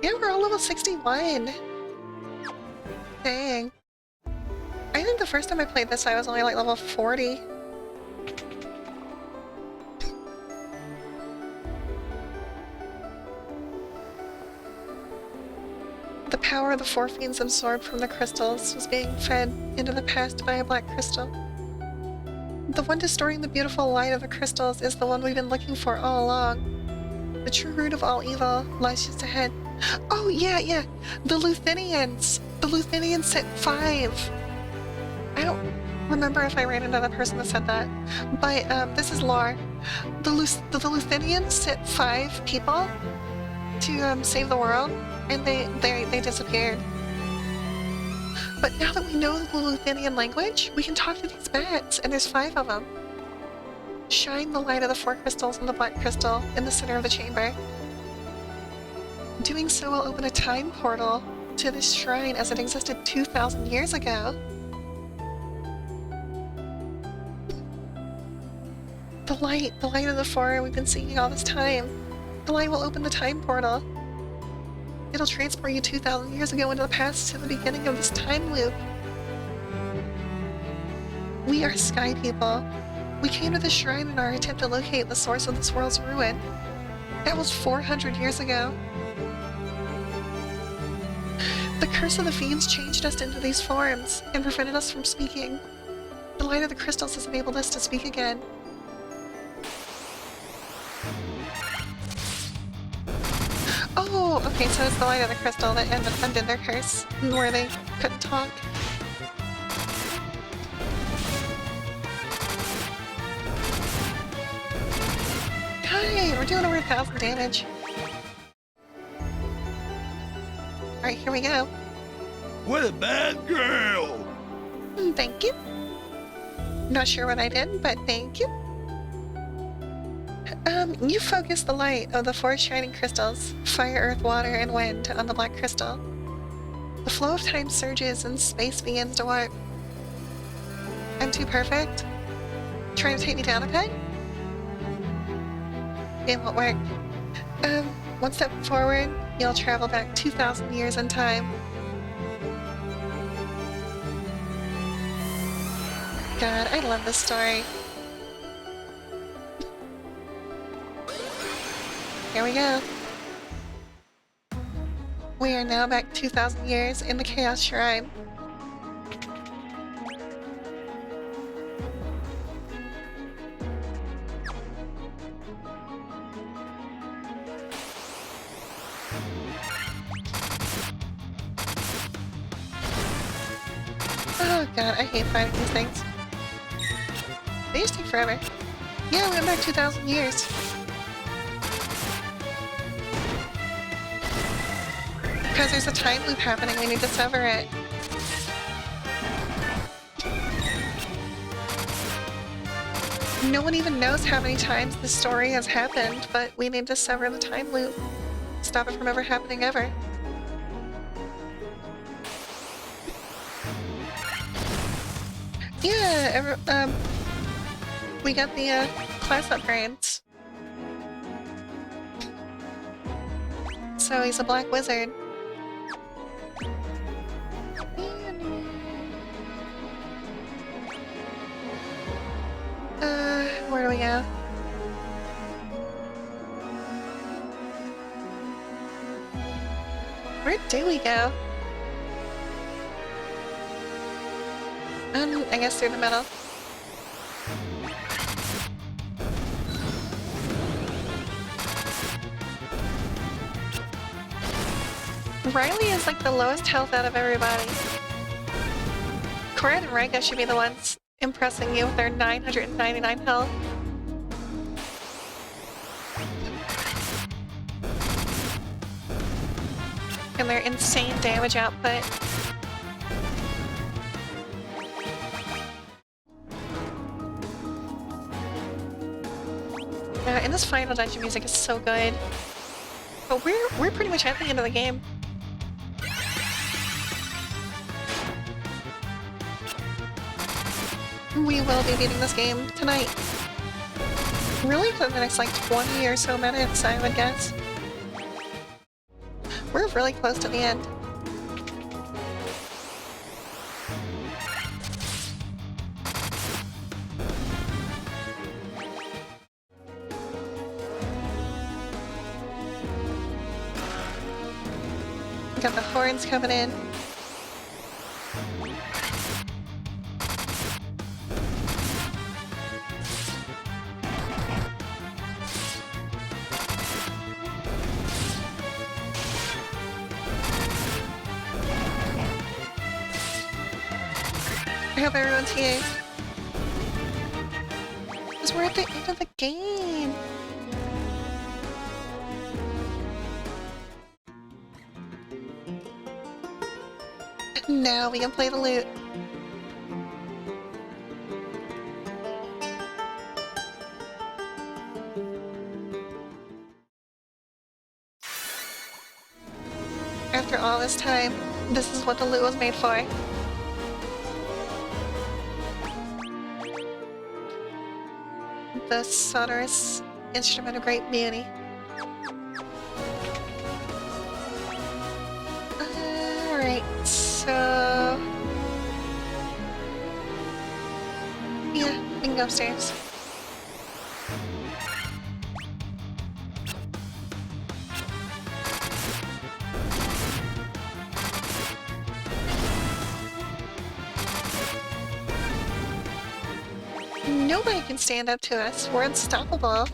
Yeah, we're all level 61. Dang. I think the first time I played this I was only like level 40. The power of the four fiends absorbed from the crystals was being fed into the past by a black crystal. The one distorting the beautiful light of the crystals is the one we've been looking for all along. The true root of all evil lies just ahead. Oh yeah! The Luthinians! The Luthinians set 5! I don't remember if I ran into the person that said that, but this is lore. The Luthinians sent 5 people to save the world, and they disappeared. But now that we know the Luthinian language, we can talk to these bats, and there's 5 of them. Shine the light of the 4 crystals and the black crystal in the center of the chamber. Doing so will open a time portal to this shrine as it existed 2,000 years ago. The light of the forum we've been seeking all this time. The light will open the time portal. It'll transport you 2,000 years ago into the past to the beginning of this time loop. We are Sky People. We came to this shrine in our attempt to locate the source of this world's ruin. That was 400 years ago. The curse of the fiends changed us into these forms and prevented us from speaking. The light of the crystals has enabled us to speak again. Oh, okay, so it's the light of the crystal that undid their curse, where they couldn't talk. Hi, we're doing over 1,000 damage. Alright, here we go. What a bad girl! Thank you. Not sure what I did, but thank you. You focus the light of the four shining crystals, fire, earth, water, and wind, on the black crystal. The flow of time surges and space begins to warp. I'm too perfect? Trying to take me down a peg? It won't work. One step forward, you'll travel back 2,000 years in time. God, I love this story. Here we go. We are now back 2,000 years in the Chaos Shrine. Oh god, I hate fighting these things. They just take forever. Yeah, we went back 2,000 years. Because there's a time loop happening, we need to sever it. No one even knows how many times this story has happened, but we need to sever the time loop. Stop it from ever happening ever. Yeah, we got the class upgrades. So he's a black wizard. Where do we go? Where do we go? I guess through the middle. Riley is like the lowest health out of everybody. Coret and Raiga should be the ones impressing you with their 999 health. And their insane damage output. And this final dungeon music is so good. But we're pretty much at the end of the game. We will be beating this game tonight. Really for the next like 20 or so minutes, I would guess. We're really close to the end. Got the horns coming in. I hope everyone's here. Because we're at the end of the game. Now we can play the lute. all this time. This is what the loot was made for. The sonorous instrument of great beauty. Alright, so... yeah, we can go upstairs. Nobody can stand up to us. We're unstoppable.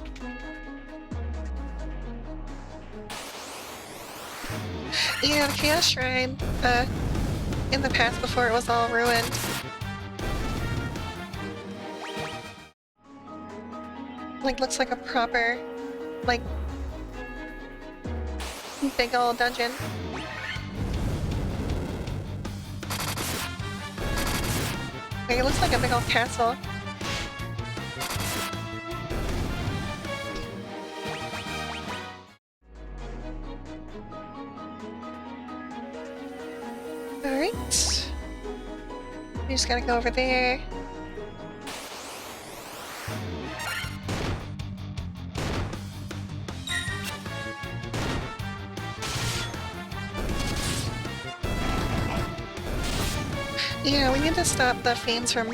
Yeah, the Chaos Shrine, in the past before it was all ruined. Like, looks like a proper, like, big old dungeon. Like, it looks like a big old castle. Alright. We just gotta go over there. Yeah, we need to stop the fiends from,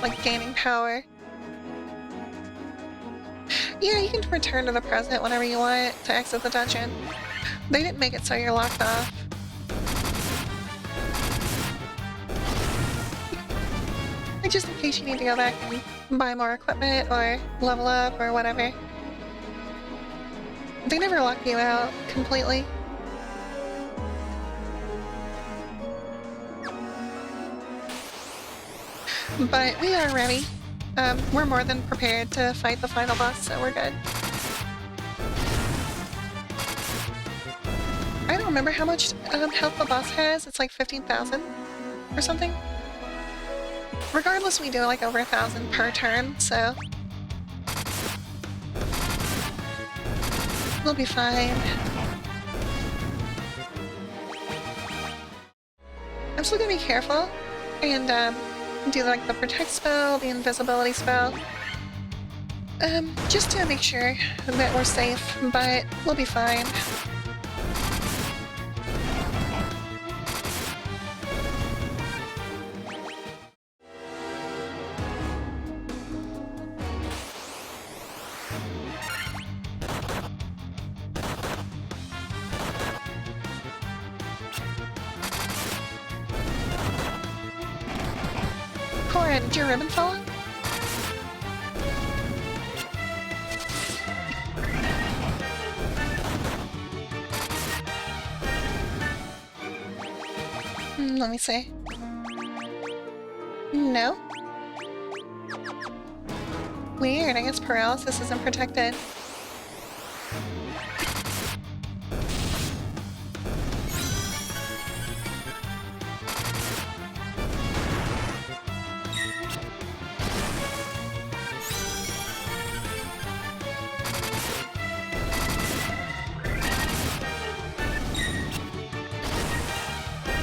like, gaining power. Yeah, you can return to the present whenever you want to exit the dungeon. They didn't make it so you're locked off. Just in case you need to go back and buy more equipment or level up or whatever. They never lock you out completely. But we are ready. We're more than prepared to fight the final boss, so we're good. I don't remember how much health the boss has. It's like 15,000 or something. Regardless, we do like over 1,000 per turn, so we'll be fine. I'm still gonna be careful and do like the protect spell, the invisibility spell, just to make sure that we're safe, but we'll be fine. Cora, did your ribbon fall? Let me see. No? Weird, I guess paralysis isn't protected.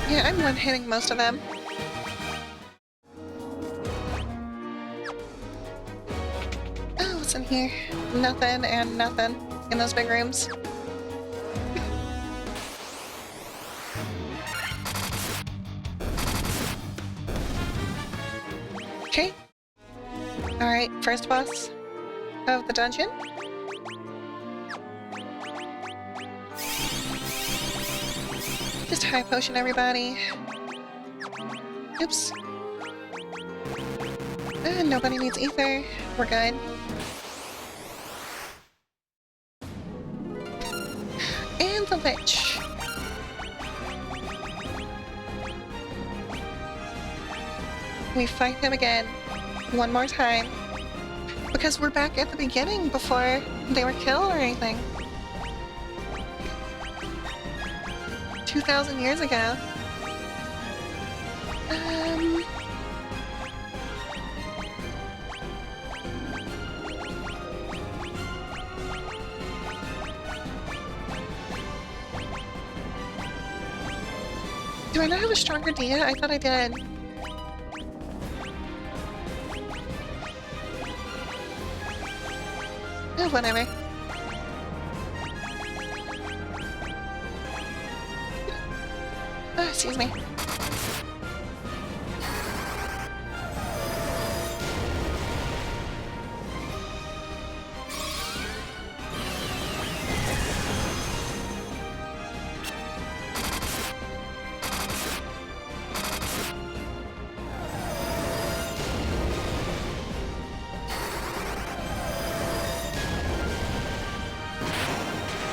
Yeah, I'm one-hitting most of them. Oh, what's in here? Nothing and nothing in those big rooms. Okay. Alright, first boss of the dungeon. Just high potion everybody. Oops. Nobody needs ether. We're good. And the Lich. We fight him again. One more time. Because we're back at the beginning before they were killed or anything. 2,000 years ago. Do I not have a stronger Dia? I thought I did. Oh, whatever. Oh, excuse me.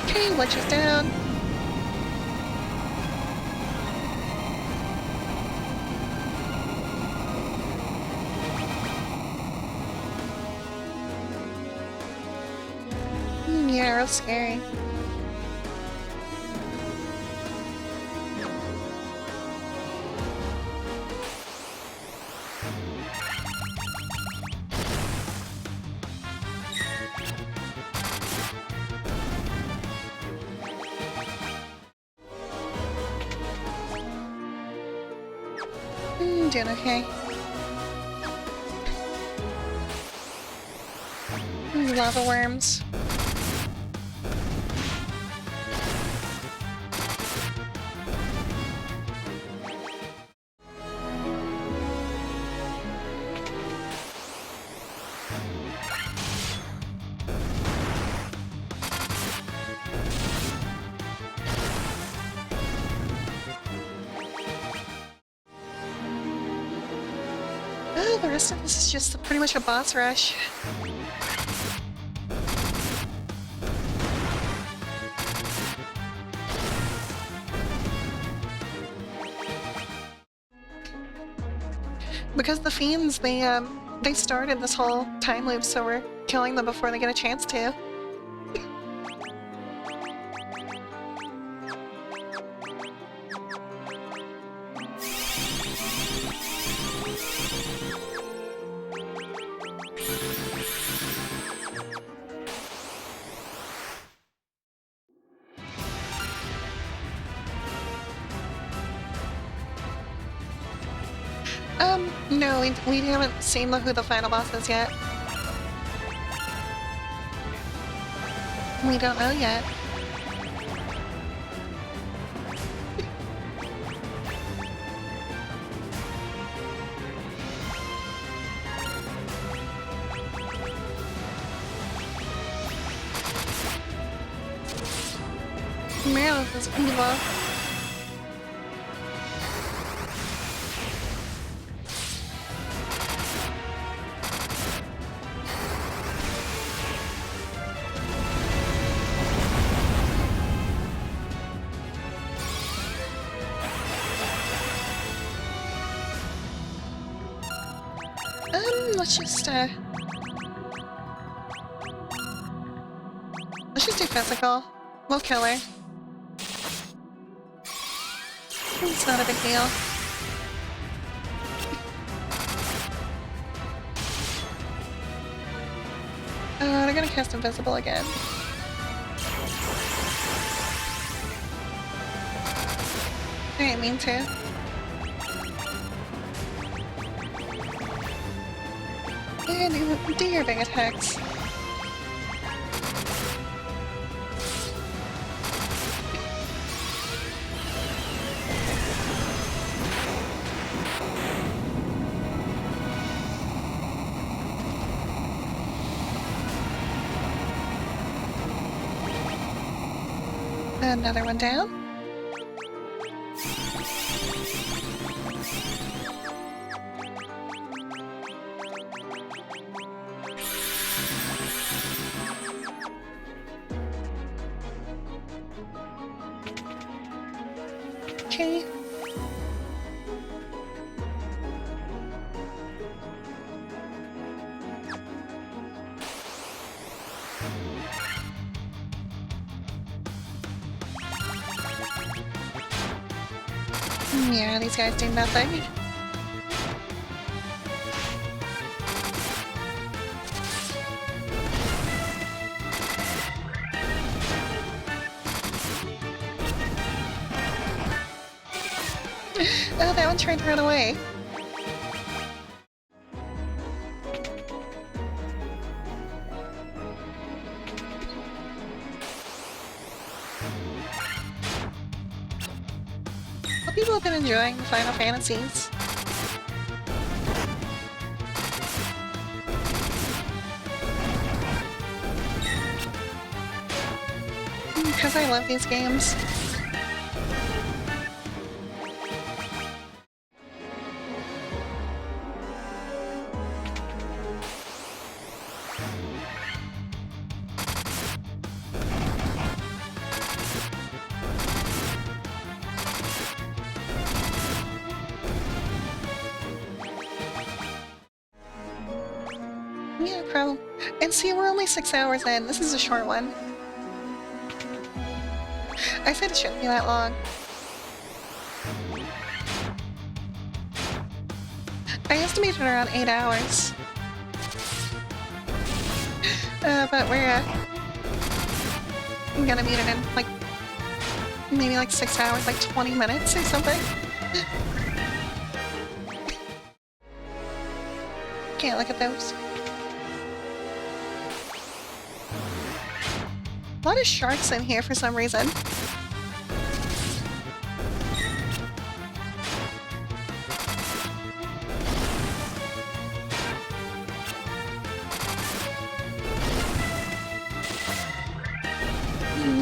Okay, Lich is down. Yeah, real scary. Doing okay. Lava worms. Oh, the rest of this is just pretty much a boss rush. Because the fiends, they started this whole time loop, so we're killing them before they get a chance to. No, we haven't seen who the final boss is yet. We don't know yet. Man, this is evil. Let's just do physical. We'll kill her. It's not a big deal. They're gonna cast invisible again. I didn't mean to. Yeah, do your big attacks. Another one down. Okay. Yeah, these guys do nothing. Oh, that one tried to run away. Well, people have been enjoying the Final Fantasies. Because I love these games. Yeah, probably. And see, we're only 6 hours in. This is a short one. I said it shouldn't be that long. I estimated around 8 hours. But we're gonna beat it in like maybe like 6 hours, like 20 minutes or something. Can't look at those. A lot of sharks in here for some reason.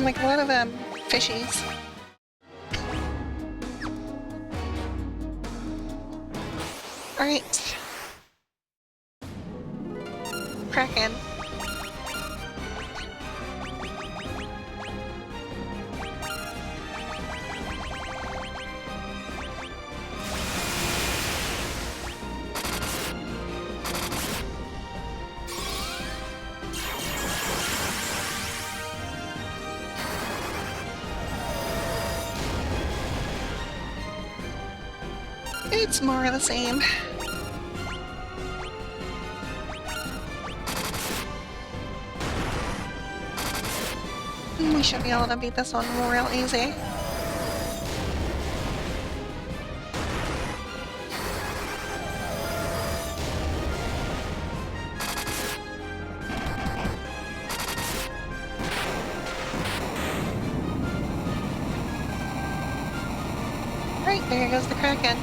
Like a lot of fishies. Alright. Kraken. It's more of the same. We should be able to beat this one real easy. Right, there goes the Kraken.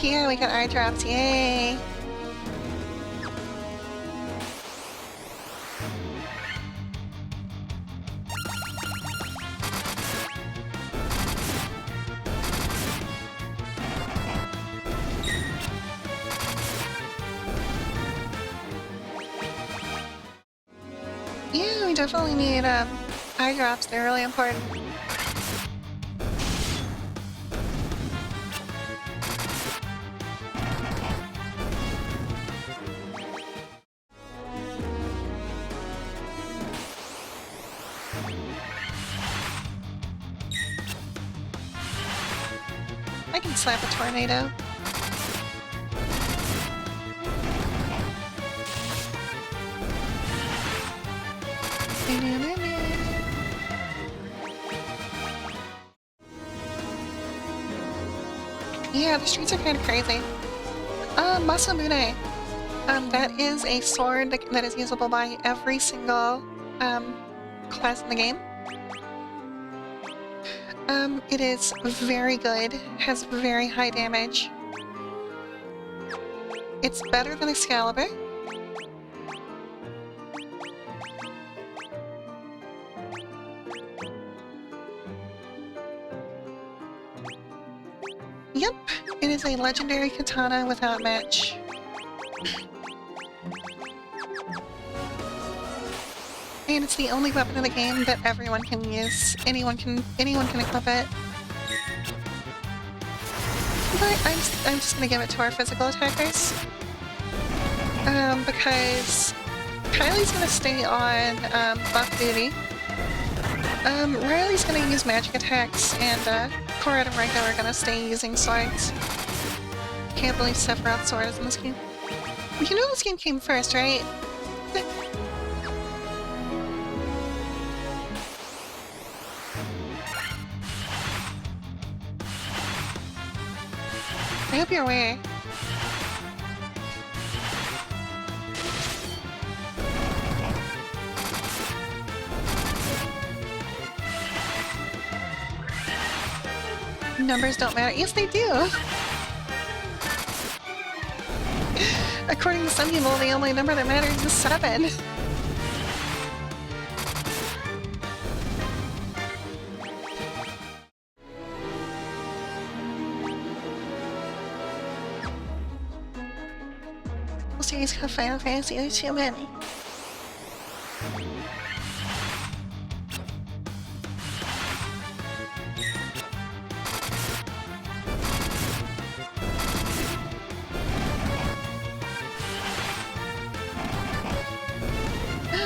Yeah, we got eye drops, yay! Yeah, we definitely need eye drops, they're really important. I can slap a tornado. Yeah, the streets are kind of crazy. Masamune. That is a sword that is usable by every single class in the game. It is very good, has very high damage. It's better than Excalibur. Yep, it is a legendary katana without match. And it's the only weapon in the game that everyone can use. Anyone can equip it. But I'm just gonna give it to our physical attackers. Because Kylie's gonna stay on buff duty. Riley's gonna use magic attacks, and Cora and Rika are gonna stay using swords. Can't believe Sephiroth's sword is in this game. You know this game came first, right? I hope you're aware. Numbers don't matter. Yes, they do! According to some people, the only number that matters is 7. Series of Final Fantasy, there's too many.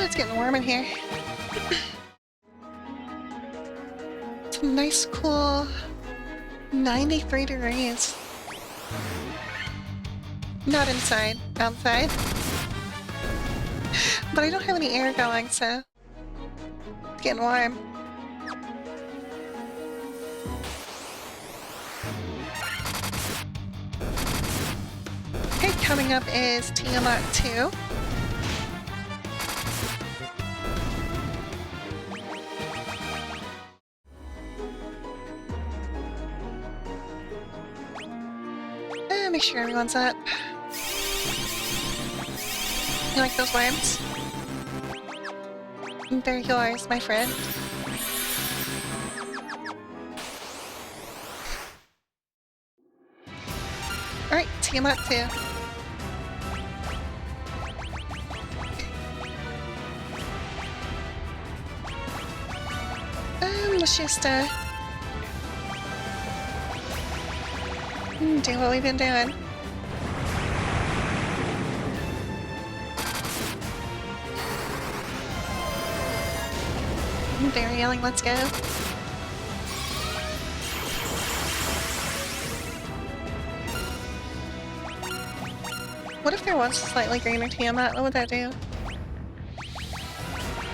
It's getting warm in here. It's a nice, cool 93 degrees. Not inside, outside. But I don't have any air going, so it's getting warm. Okay, coming up is Tiamat 2. Make sure everyone's up. You like those worms? They're yours, my friend. Alright, Tiamat 2. Let's just, do what we've been doing. They're yelling, let's go. What if there was a slightly greener Tiamat? What would that do?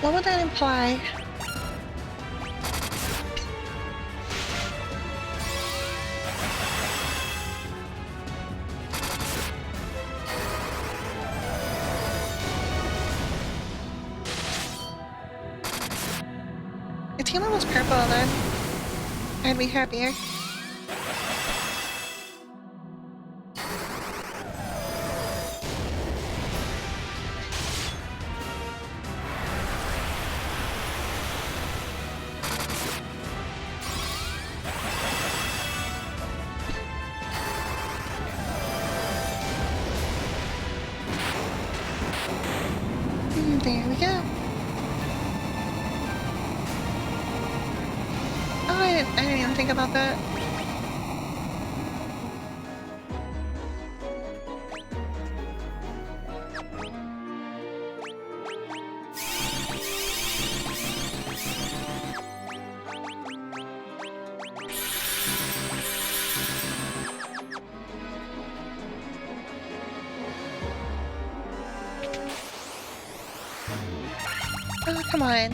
What would that imply? If Tiamat was purple, then I'd be happier. There we go. Oh, I didn't even think about that. Oh, come on.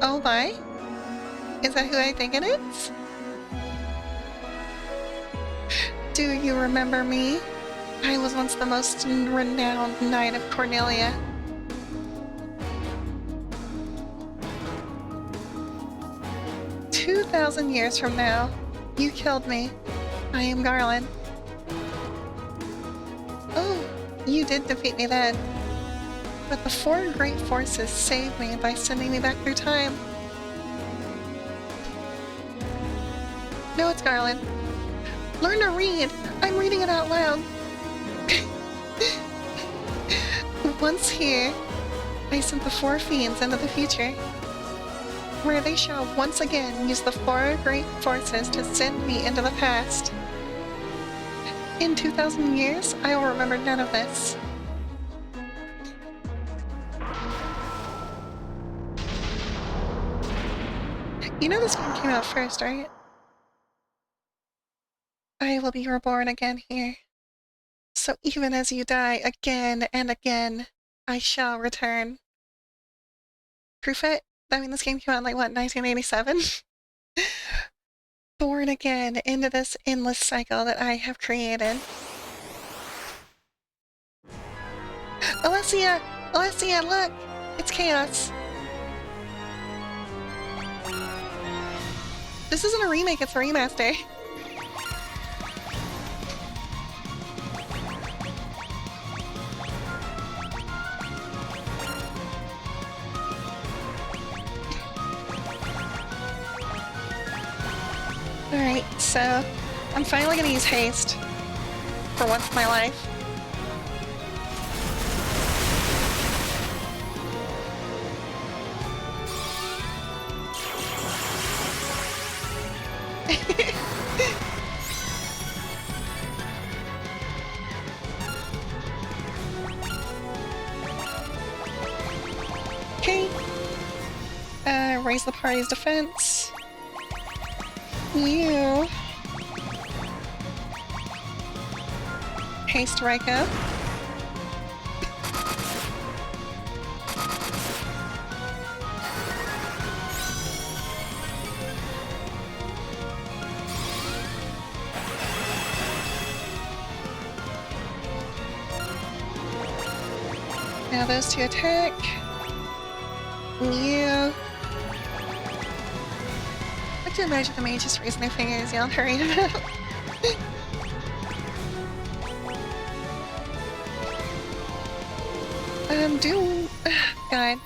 Oh my? Is that who I think it is? Do you remember me? I was once the most renowned knight of Cornelia. 2,000 years from now, you killed me. I am Garland. Oh, you did defeat me then. But the four great forces saved me by sending me back through time. No, it's Garland. Learn to read! I'm reading it out loud. Once here, I sent the four fiends into the future, where they shall once again use the four great forces to send me into the past. In 2,000 years, I will remember none of this. You know this game came out first, right? I will be reborn again here. So even as you die again and again, I shall return. Proof it? I mean, this game came out in, like, what, 1987? Born again into this endless cycle that I have created. Alessia! Alessia, look! It's Chaos. This isn't a remake, it's a remaster. Alright, so I'm finally gonna use haste for once in my life. Okay. Raise the party's defense. You. Haste Raikou. Now those two attack. You. I can imagine the mage just raising their fingers, yelling, hurry about. God.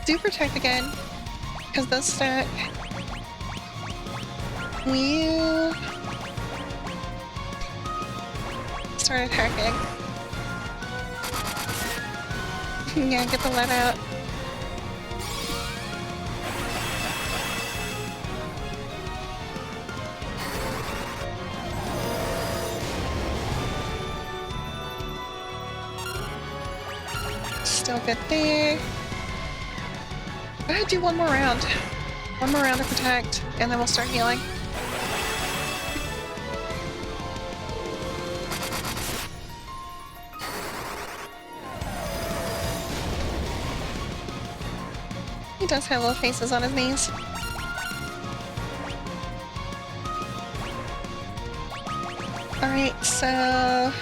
Do protect again, because those stack. You start attacking. Yeah, get the lead out. Still good there. I do one more round. One more round to protect, and then we'll start healing. He does have little faces on his knees. Alright, so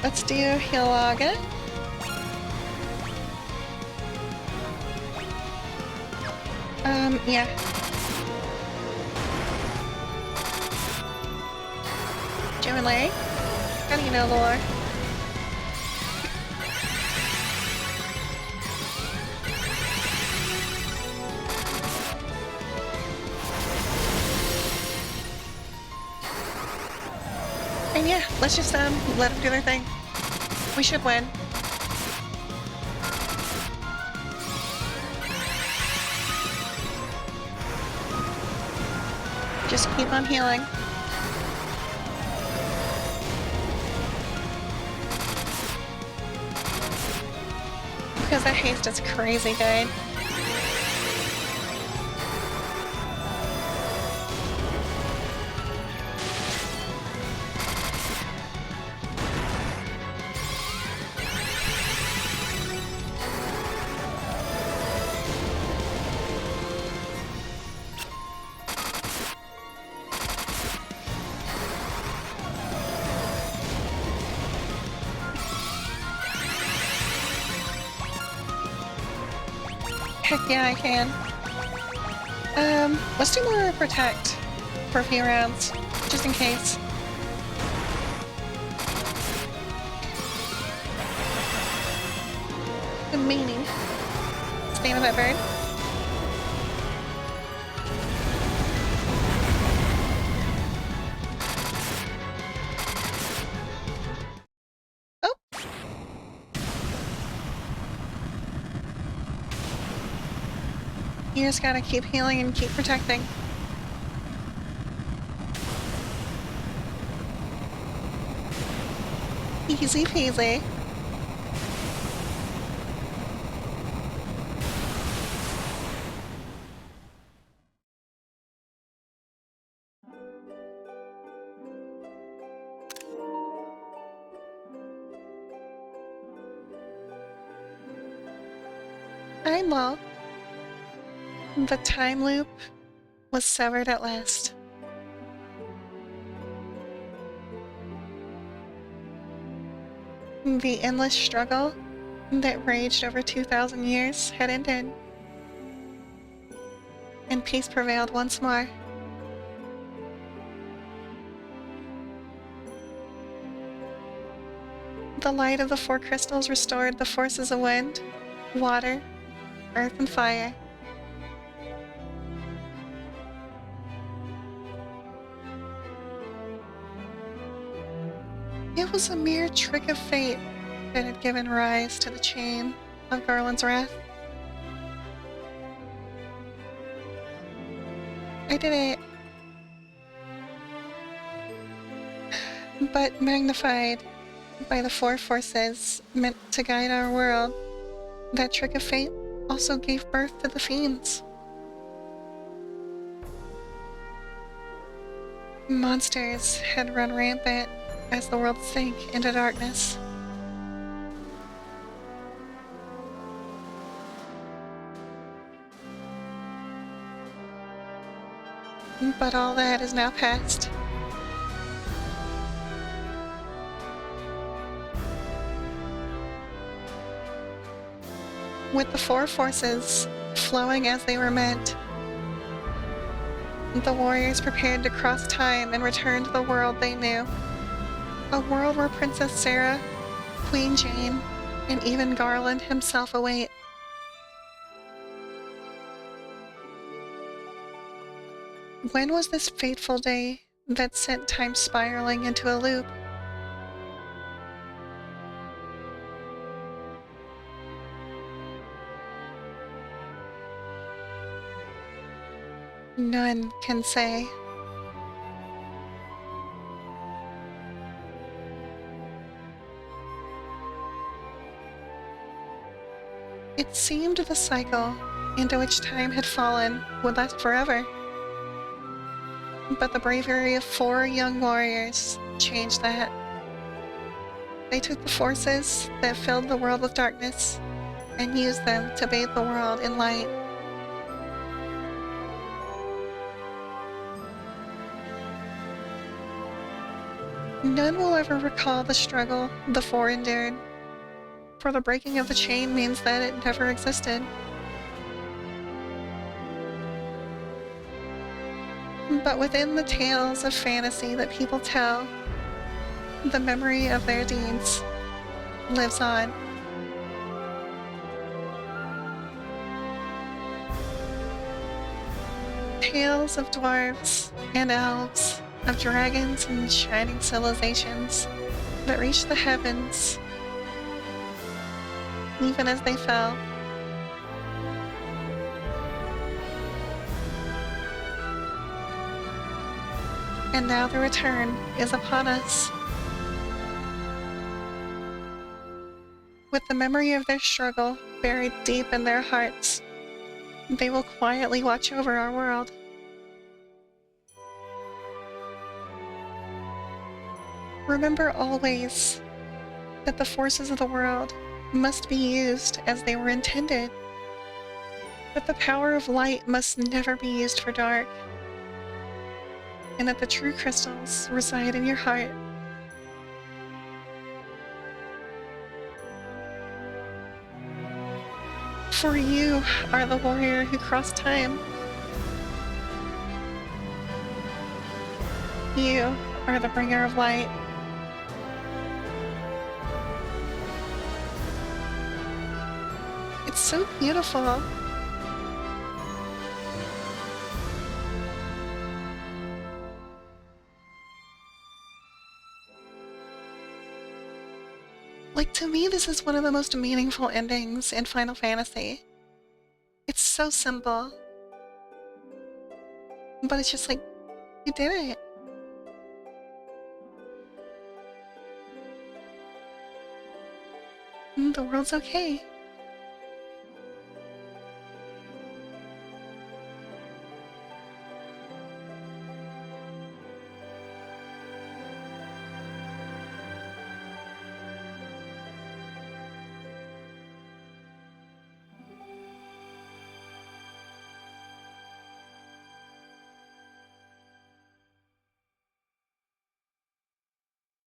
let's do Hilaga. Yeah. Jim and Larry? How do you know the lore? And yeah, let's just let them do their thing. We should win. Just keep on healing. Because that haste is crazy good. Heck yeah, I can. Let's do more protect for a few rounds, just in case. The meaning. What's the name of that bird? You just gotta keep healing and keep protecting. Easy peasy. I'm well. The time loop was severed at last. The endless struggle that raged over 2,000 years had ended, and peace prevailed once more. The light of the four crystals restored the forces of wind, water, earth, and fire. It was a mere trick of fate that had given rise to the chain of Garland's wrath. I did it, but magnified by the four forces meant to guide our world. That trick of fate also gave birth to the fiends. Monsters had run rampant as the world sank into darkness. But all that is now past. With the four forces flowing as they were meant, the warriors prepared to cross time and return to the world they knew. A world where Princess Sarah, Queen Jane, and even Garland himself await. When was this fateful day that sent time spiraling into a loop? None can say. It seemed the cycle into which time had fallen would last forever. But the bravery of four young warriors changed that. They took the forces that filled the world with darkness and used them to bathe the world in light. None will ever recall the struggle the four endured, for the breaking of the chain means that it never existed. But within the tales of fantasy that people tell, the memory of their deeds lives on. Tales of dwarves and elves, of dragons and shining civilizations that reached the heavens, even as they fell. And now the return is upon us. With the memory of their struggle buried deep in their hearts, they will quietly watch over our world. Remember always that the forces of the world must be used as they were intended, that the power of light must never be used for dark, and that the true crystals reside in your heart. For you are the warrior who crossed time. You are the bringer of light. It's so beautiful. Like, to me, this is one of the most meaningful endings in Final Fantasy. It's so simple. But it's just like, you did it. The world's okay.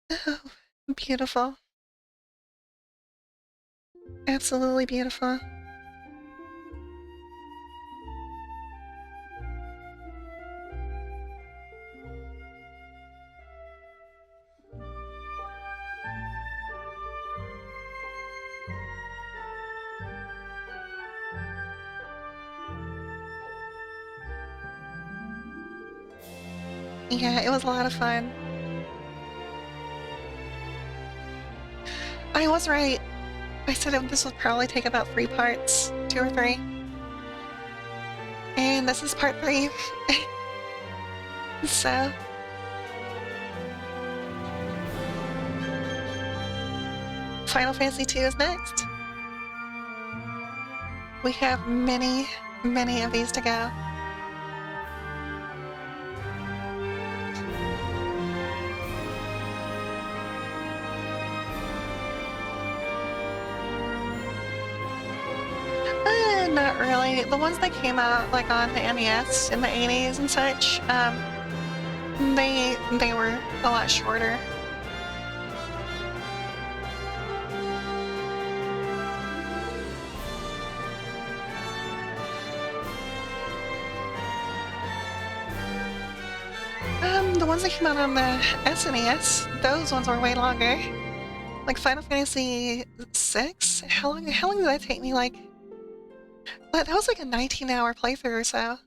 Oh, beautiful. Absolutely beautiful. Yeah, it was a lot of fun. I was right. I said this would probably take about 3 parts, 2 or 3. And this is part 3. So... Final Fantasy II is next. We have many, many of these to go. Not really. The ones that came out like on the NES in the 80s and such, they were a lot shorter. The ones that came out on the SNES, those ones were way longer. Like Final Fantasy VI? How long did that take me? Like, that was like a 19-hour playthrough or so.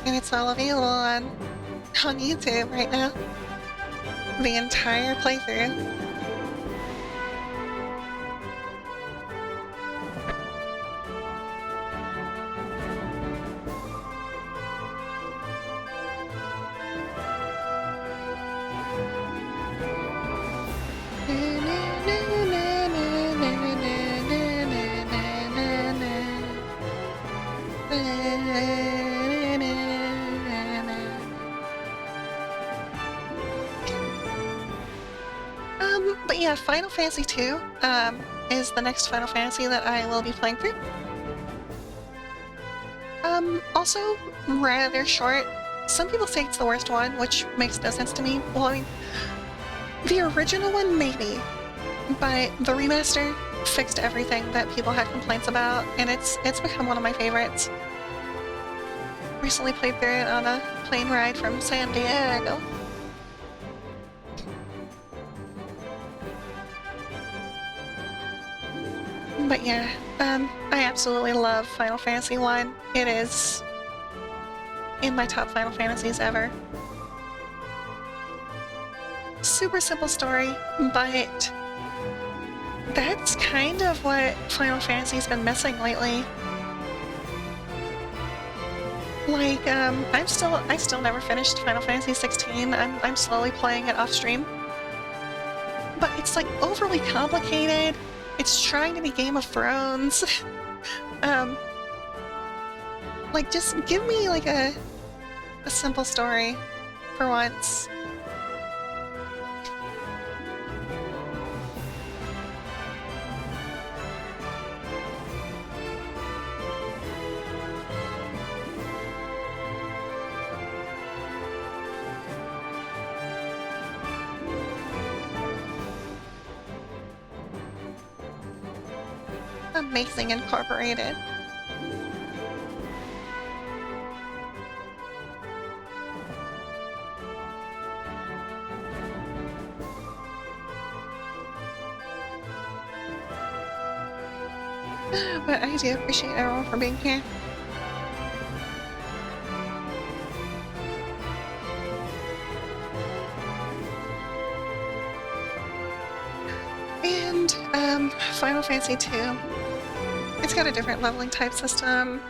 And it's all available on YouTube right now. The entire playthrough. But yeah, Final Fantasy II is the next Final Fantasy that I will be playing through. Also rather short. Some people say it's the worst one, which makes no sense to me. Well, I mean, the original one maybe, but the remaster fixed everything that people had complaints about, and it's become one of my favorites. Recently played through it on a plane ride from San Diego. But yeah, I absolutely love Final Fantasy I. It is in my top Final Fantasies ever. Super simple story, but that's kind of what Final Fantasy's been missing lately. Like, I still never finished Final Fantasy 16. I'm slowly playing it off stream. But it's like overly complicated. It's trying to be Game of Thrones. Like, just give me like a simple story for once. Amazing Incorporated. But I do appreciate everyone for being here. And, Final Fantasy II. It's got a different leveling type system.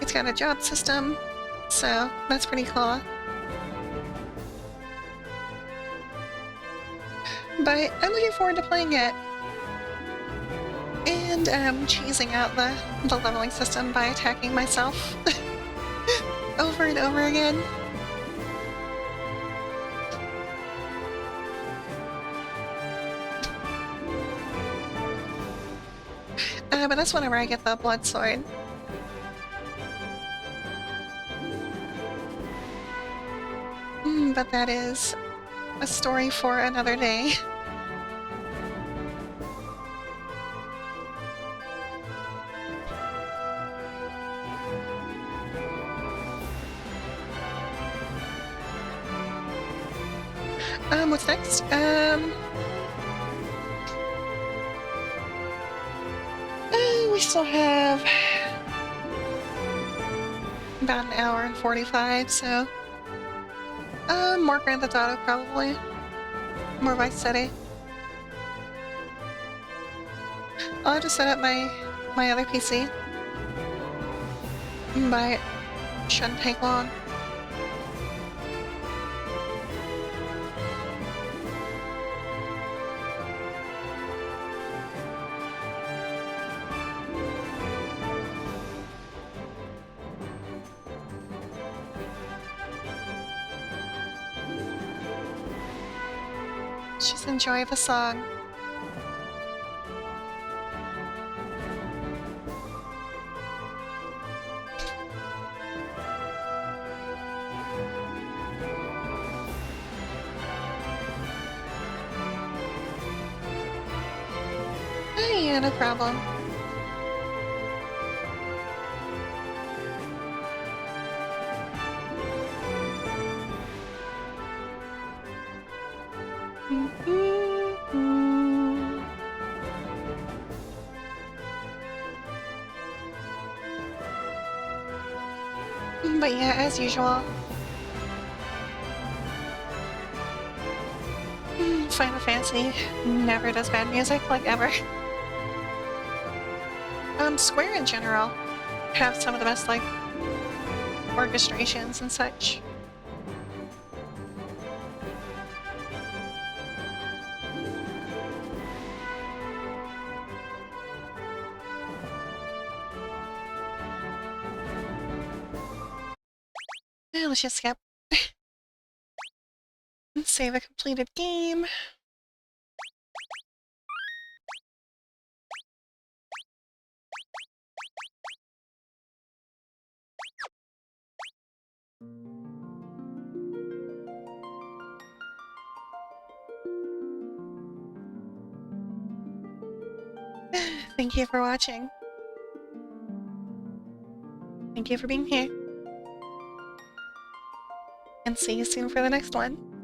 It's got a job system, so that's pretty cool. But I'm looking forward to playing it. And cheesing out the leveling system by attacking myself over and over again. But that's whenever I get the blood sword. But that is a story for another day. What's next? We still have about an hour and 45, so more Grand Theft Auto probably. More Vice City. I'll have to set up my other PC. But it shouldn't take long. Just enjoy the song. Yeah, no problem. But yeah, as usual. Final Fantasy never does bad music, like ever. Square in general have some of the best, like, orchestrations and such. Let's just skip. Let's save a completed game. Thank you for watching. Thank you for being here. And see you soon for the next one.